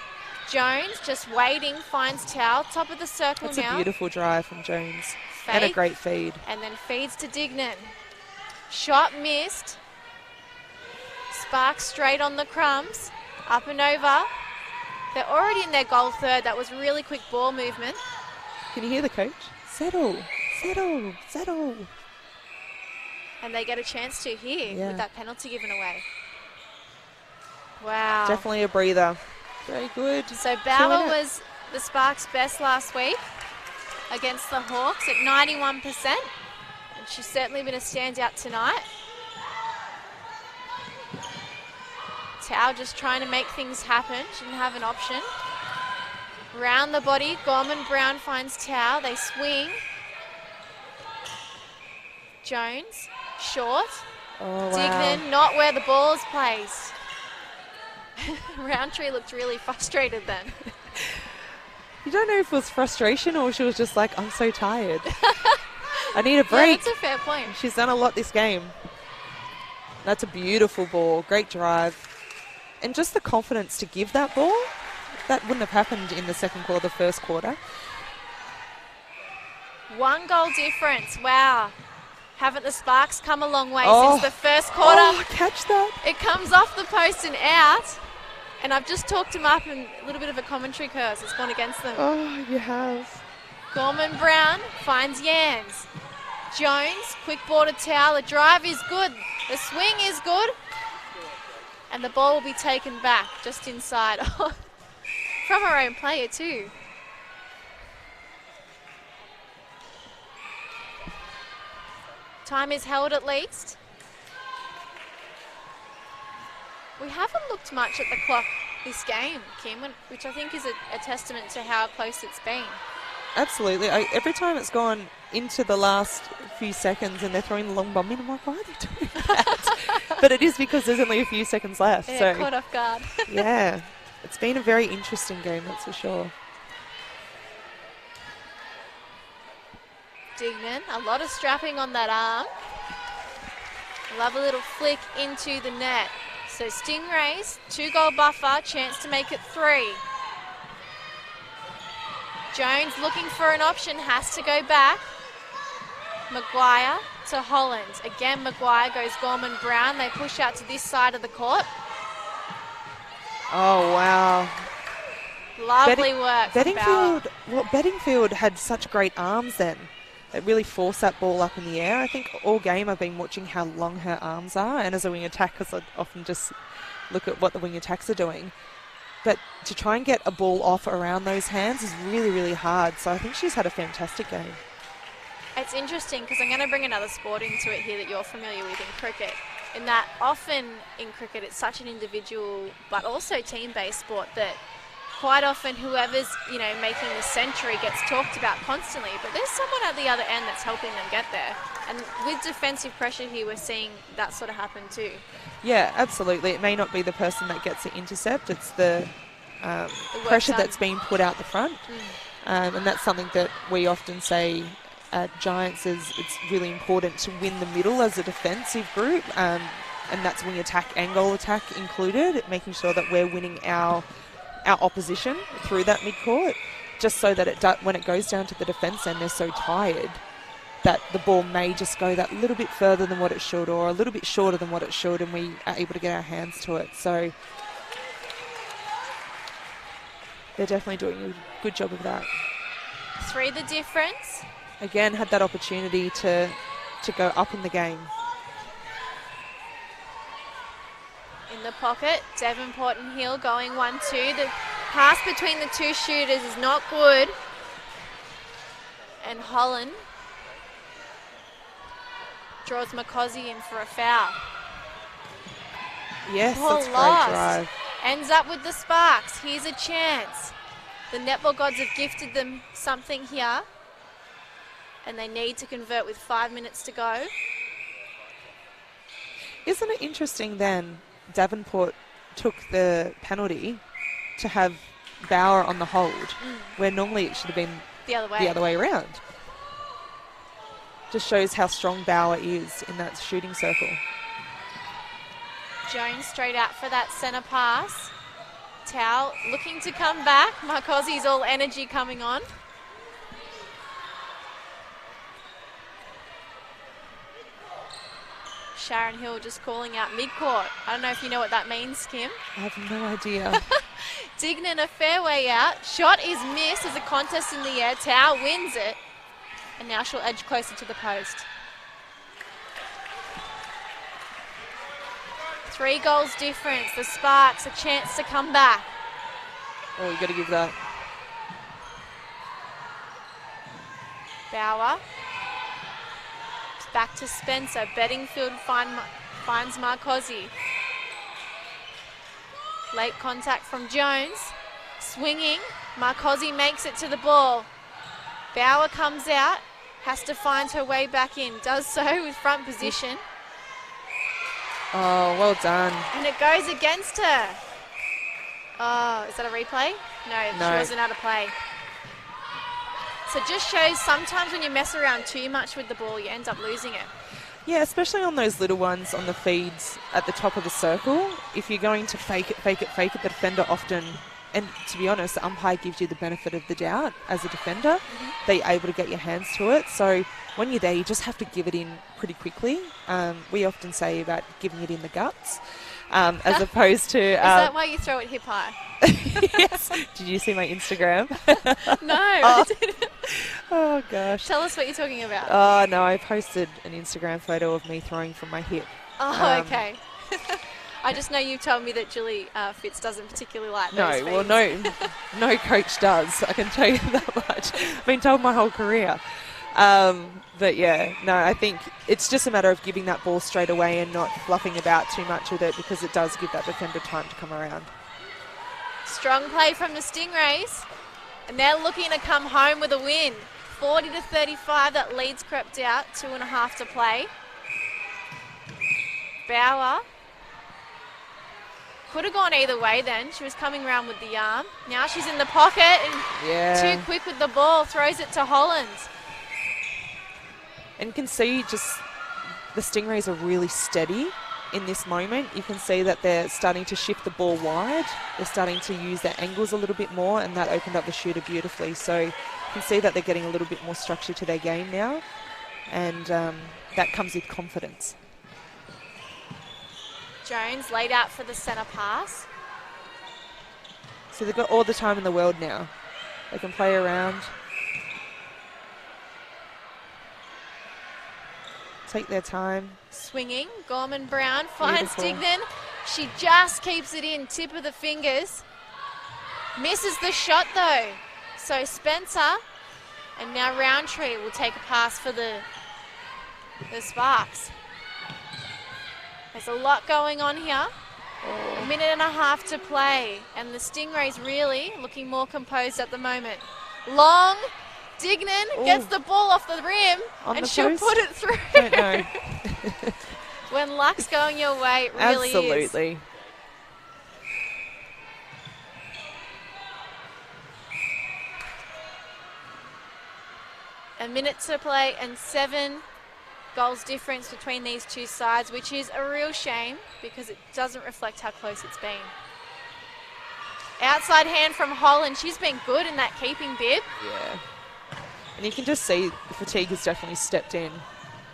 Jones just waiting, finds Towel. Top of the circle now. That's a beautiful drive from Jones. Fake, and a great feed. And then feeds to Dignan. Shot missed. Sparks straight on the crumbs. Up and over. They're already in their goal third. That was really quick ball movement. Can you hear the coach? Settle, settle, settle. And they get a chance to here with that penalty given away. Wow. Definitely a breather. Very good. So Bauer was the Sparks' best last week against the Hawks at 91%. And she's certainly been a standout tonight. Tao just trying to make things happen. She didn't have an option. Round the body, Gorman-Brown finds Tao. They swing. Jones, short. Oh, wow. Dignan, not where the ball is placed. Roundtree looked really frustrated then. You don't know if it was frustration or she was just like, I'm so tired. I need a break. Yeah, that's a fair point. She's done a lot this game. That's a beautiful ball. Great drive. And just the confidence to give that ball, that wouldn't have happened in the second quarter, the first quarter. 1 goal difference. Wow. Haven't the Sparks come a long way since the first quarter? Oh, catch that. It comes off the post and out. And I've just talked him up and a little bit of a commentary curse has gone against them. Oh, you have. Gorman-Brown finds Yans. Jones, quick ball to Towel. The drive is good. The swing is good. And the ball will be taken back just inside from our own player too. Time is held at least. We haven't looked much at the clock this game, Kim, which I think is a testament to how close it's been. Absolutely. Every time it's gone into the last few seconds and they're throwing the long bomb in, I'm like, why are they doing that? But it is because there's only a few seconds left. Yeah, so caught off guard. yeah, it's been a very interesting game, that's for sure. Dignan, a lot of strapping on that arm. Love a little flick into the net. So Stingrays, 2-goal buffer, chance to make it 3. Jones looking for an option, has to go back. Maguire to Holland. Again, Maguire goes Gorman Brown. They push out to this side of the court. Oh, wow. Lovely work from Bauer. Bedingfield had such great arms then. It really forced that ball up in the air. I think all game I've been watching how long her arms are, and as a wing attacker, I often just look at what the wing attacks are doing. But to try and get a ball off around those hands is really, really hard. So I think she's had a fantastic game. It's interesting because I'm going to bring another sport into it here that you're familiar with in cricket. In that often in cricket it's such an individual but also team-based sport that quite often whoever's, making the century gets talked about constantly, but there's someone at the other end that's helping them get there. And with defensive pressure here, we're seeing that sort of happen too. Yeah, absolutely. It may not be the person that gets the intercept, it's the pressure that's being put out the front. And that's something that we often say at Giants is it's really important to win the middle as a defensive group. And that's wing attack and goal attack included, making sure that we're winning our opposition through that midcourt, just so that when it goes down to the defence end, they're so tired that the ball may just go that little bit further than what it should or a little bit shorter than what it should, and we are able to get our hands to it. So they're definitely doing a good job of that. 3 the difference. Again, had that opportunity to go up in the game. In the pocket, Devonport and Hill going 1-2. The pass between the two shooters is not good. And Holland draws McCosy in for a foul. Yes, that's a great lost. drive. Ends up with the Sparks. Here's a chance. The netball gods have gifted them something here. And they need to convert with 5 minutes to go. Isn't it interesting then, Davenport took the penalty to have Bauer on the hold, where normally it should have been the other way around. Just shows how strong Bauer is in that shooting circle. Jones straight out for that centre pass. Towel looking to come back. Marcosi's all energy coming on. Sharon Hill just calling out midcourt. I don't know if you know what that means, Kim. I have no idea. Dignan a fair way out. Shot is missed as a contest in the air. Tao wins it. And now she'll edge closer to the post. 3 goals difference. The Sparks a chance to come back. Oh, you got to give that. Bauer. Back to Spencer. Bedingfield finds Marcosi. Late contact from Jones. Swinging. Marcosi makes it to the ball. Bauer comes out. Has to find her way back in. Does so with front position. Oh, well done. And it goes against her. Oh, is that a replay? No, she wasn't out of play. So it just shows sometimes when you mess around too much with the ball, you end up losing it. Yeah, especially on those little ones on the feeds at the top of the circle. If you're going to fake it, the defender often, and to be honest, the umpire gives you the benefit of the doubt as a defender. They're able to get your hands to it. So when you're there, you just have to give it in pretty quickly. We often say about giving it in the guts. As opposed to... Is that why you throw it hip high? Yes. Did you see my Instagram? No, I didn't. Oh, gosh. Tell us what you're talking about. Oh, no, I posted an Instagram photo of me throwing from my hip. Oh, okay. I just know you told me that Julie Fitz doesn't particularly like those No, well, feeds. no coach does. I can tell you that much. I've been told my whole career. But yeah, no, I think it's just a matter of giving that ball straight away and not fluffing about too much with it, because it does give that defender time to come around. Strong play from the Stingrays, and they're looking to come home with a win. 40-35, that lead's crept out, 2.5 to play. Bauer could have gone either way then. She was coming around with the arm. Now she's in the pocket and too quick with the ball, throws it to Holland. And you can see just the Stingrays are really steady in this moment. You can see that they're starting to shift the ball wide. They're starting to use their angles a little bit more, and that opened up the shooter beautifully. So you can see that they're getting a little bit more structure to their game now, and that comes with confidence. Jones laid out for the centre pass. So they've got all the time in the world now. They can play around, take their time. Swinging, Gorman Brown finds Beautiful. Dignan. She just keeps it in, tip of the fingers. Misses the shot though. So Spencer and now Roundtree will take a pass for the Sparks. There's a lot going on here. A minute and a half to play, and the Stingrays really looking more composed at the moment. Long, Dignan gets the ball off the rim, and she'll put it through. Don't know. When luck's going your way, it really is. Absolutely. A minute to play and 7 goals difference between these two sides, which is a real shame because it doesn't reflect how close it's been. Outside hand from Holland. She's been good in that keeping bib. Yeah. And you can just see the fatigue has definitely stepped in,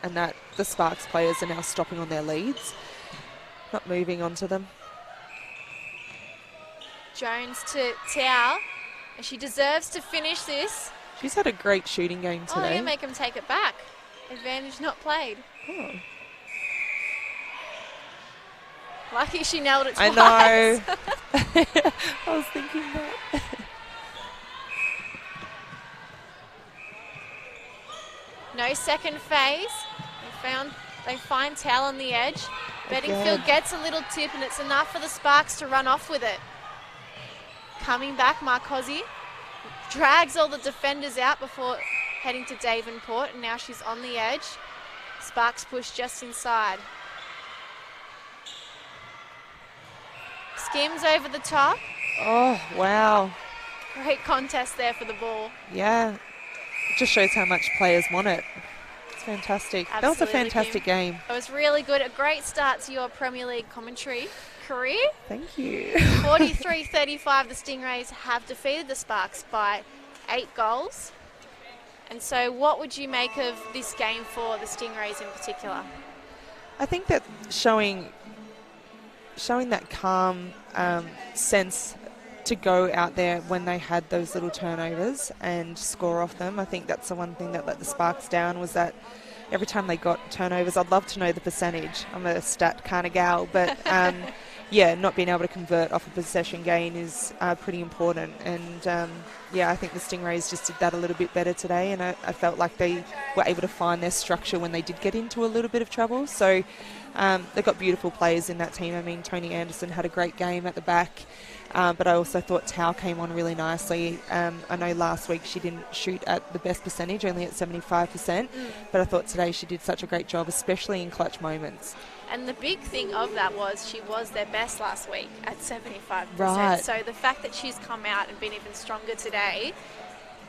and that the Sparks players are now stopping on their leads, not moving onto them. Jones to Tao, and she deserves to finish this. She's had a great shooting game today. Oh, yeah, make them take it back. Advantage not played. Oh. Lucky she nailed it I twice. know. I was thinking that. No second phase. They find Towel on the edge. Bedingfield gets a little tip, and it's enough for the Sparks to run off with it. Coming back, Marcosi drags all the defenders out before heading to Davenport, and now she's on the edge. Sparks push just inside. Skims over the top. Oh, wow. Great contest there for the ball. Yeah. It just shows how much players want it. It's fantastic. Absolutely, that was a fantastic game. It was really good. A great start to your Premier League commentary career. Thank you. 43-35, the Stingrays have defeated the Sparks by 8 goals. And so what would you make of this game for the Stingrays in particular? I think that showing that calm sense to go out there when they had those little turnovers and score off them. I think that's the one thing that let the Sparks down, was that every time they got turnovers, I'd love to know the percentage. I'm a stat kind of gal, but yeah, not being able to convert off a possession gain is pretty important. And yeah, I think the Stingrays just did that a little bit better today, and I felt like they were able to find their structure when they did get into a little bit of trouble. So they've got beautiful players in that team. I mean, Tony Anderson had a great game at the back, but I also thought Tao came on really nicely. I know last week she didn't shoot at the best percentage, only at 75%, but I thought today she did such a great job, especially in clutch moments. And the big thing of that was she was their best last week at 75%. Right. So the fact that she's come out and been even stronger today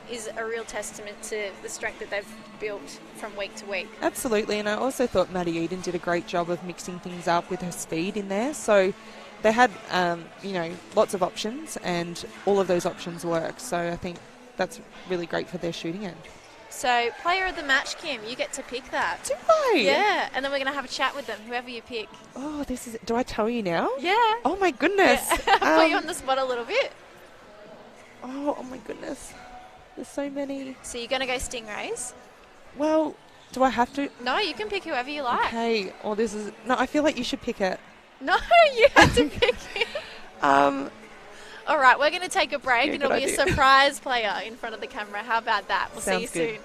is a real testament to the strength that they've built from week to week. Absolutely, and I also thought Maddie Eden did a great job of mixing things up with her speed in there. So they had, lots of options, and all of those options work. So I think that's really great for their shooting end. So, player of the match, Kim, you get to pick that. Do I? Yeah, and then we're going to have a chat with them, whoever you pick. Oh, this is. Do I tell you now? Yeah. Oh my goodness. Yeah. Put you on the spot a little bit. Oh my goodness. There's so many. So you're going to go Stingrays? Well, do I have to? No, you can pick whoever you like. Okay. Or this is. No, I feel like you should pick it. No, you had to pick him. Um, All right, we're going to take a break, Yeah, and it'll good be a idea. surprise player in front of the camera. How about that? We'll see you Sounds good. soon.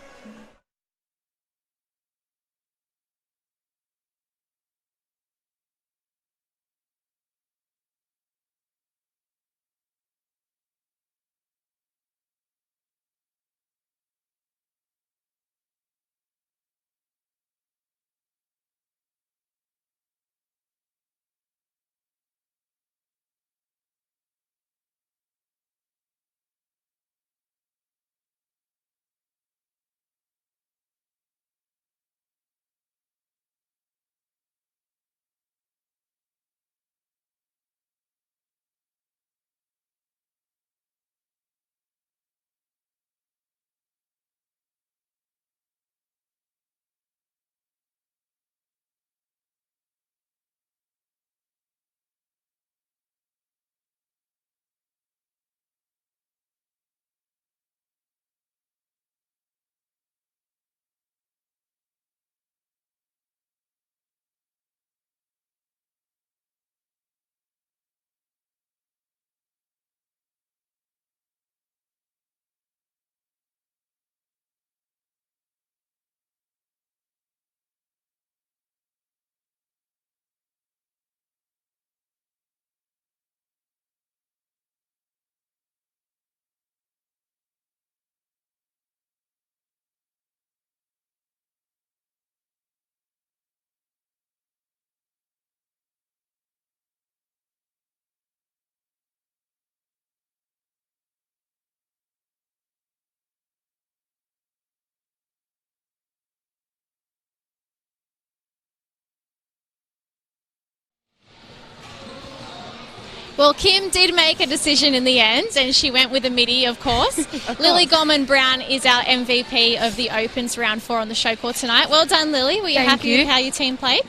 Well, Kim did make a decision in the end, and she went with a midi, of course. Lily Gorman-Brown is our MVP of the Opens Round 4 on the show court tonight. Well done, Lily. Were you Thank happy you. with how your team played?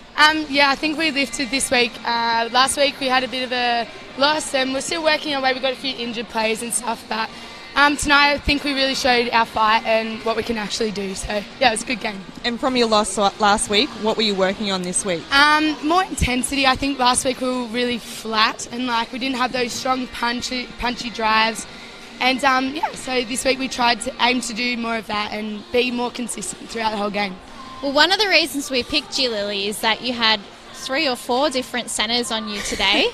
Yeah, I think we lifted this week. Last week we had a bit of a loss, and we're still working our way. We've got a few injured players and stuff, but tonight I think we really showed our fight and what we can actually do. So, yeah, it was a good game. and from your loss last week, what were you working on this week? More intensity. I think last week we were really flat and we didn't have those strong punchy drives. And so this week we tried to aim to do more of that and be more consistent throughout the whole game. Well, one of the reasons we picked you, Lily, is that you had 3 or 4 different centres on you today.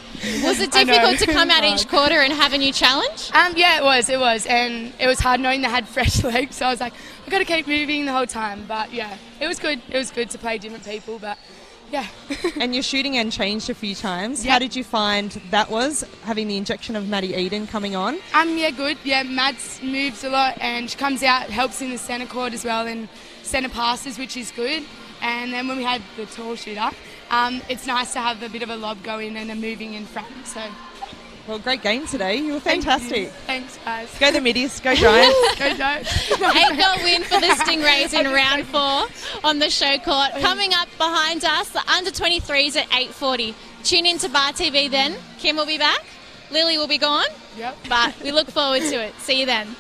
Was it I know. difficult to come out Hard. each quarter and have a new challenge? Yeah, it was, and it was hard knowing they had fresh legs. So I was like, I've got to keep moving the whole time. But yeah, it was good. It was good to play different people. But yeah. And your shooting end changed a few times. Yep. How did you find that was, having the injection of Maddie Eden coming on? Yeah, good. Yeah, Mads moves a lot, and she comes out, helps in the centre court as well, and centre passes, which is good. And then when we had the tall shooter, it's nice to have a bit of a lob go in and a moving in front. So Well, great game today. You were thank you. fantastic. Thanks, guys. Go the middies. Go Giants. Go Giants. 8-goal win for the Stingrays in round 4 on the show court. Coming up behind us, the under-23s at 8:40. Tune in to Bar TV then. Kim will be back. Lily will be gone. Yep. But we look forward to it. See you then.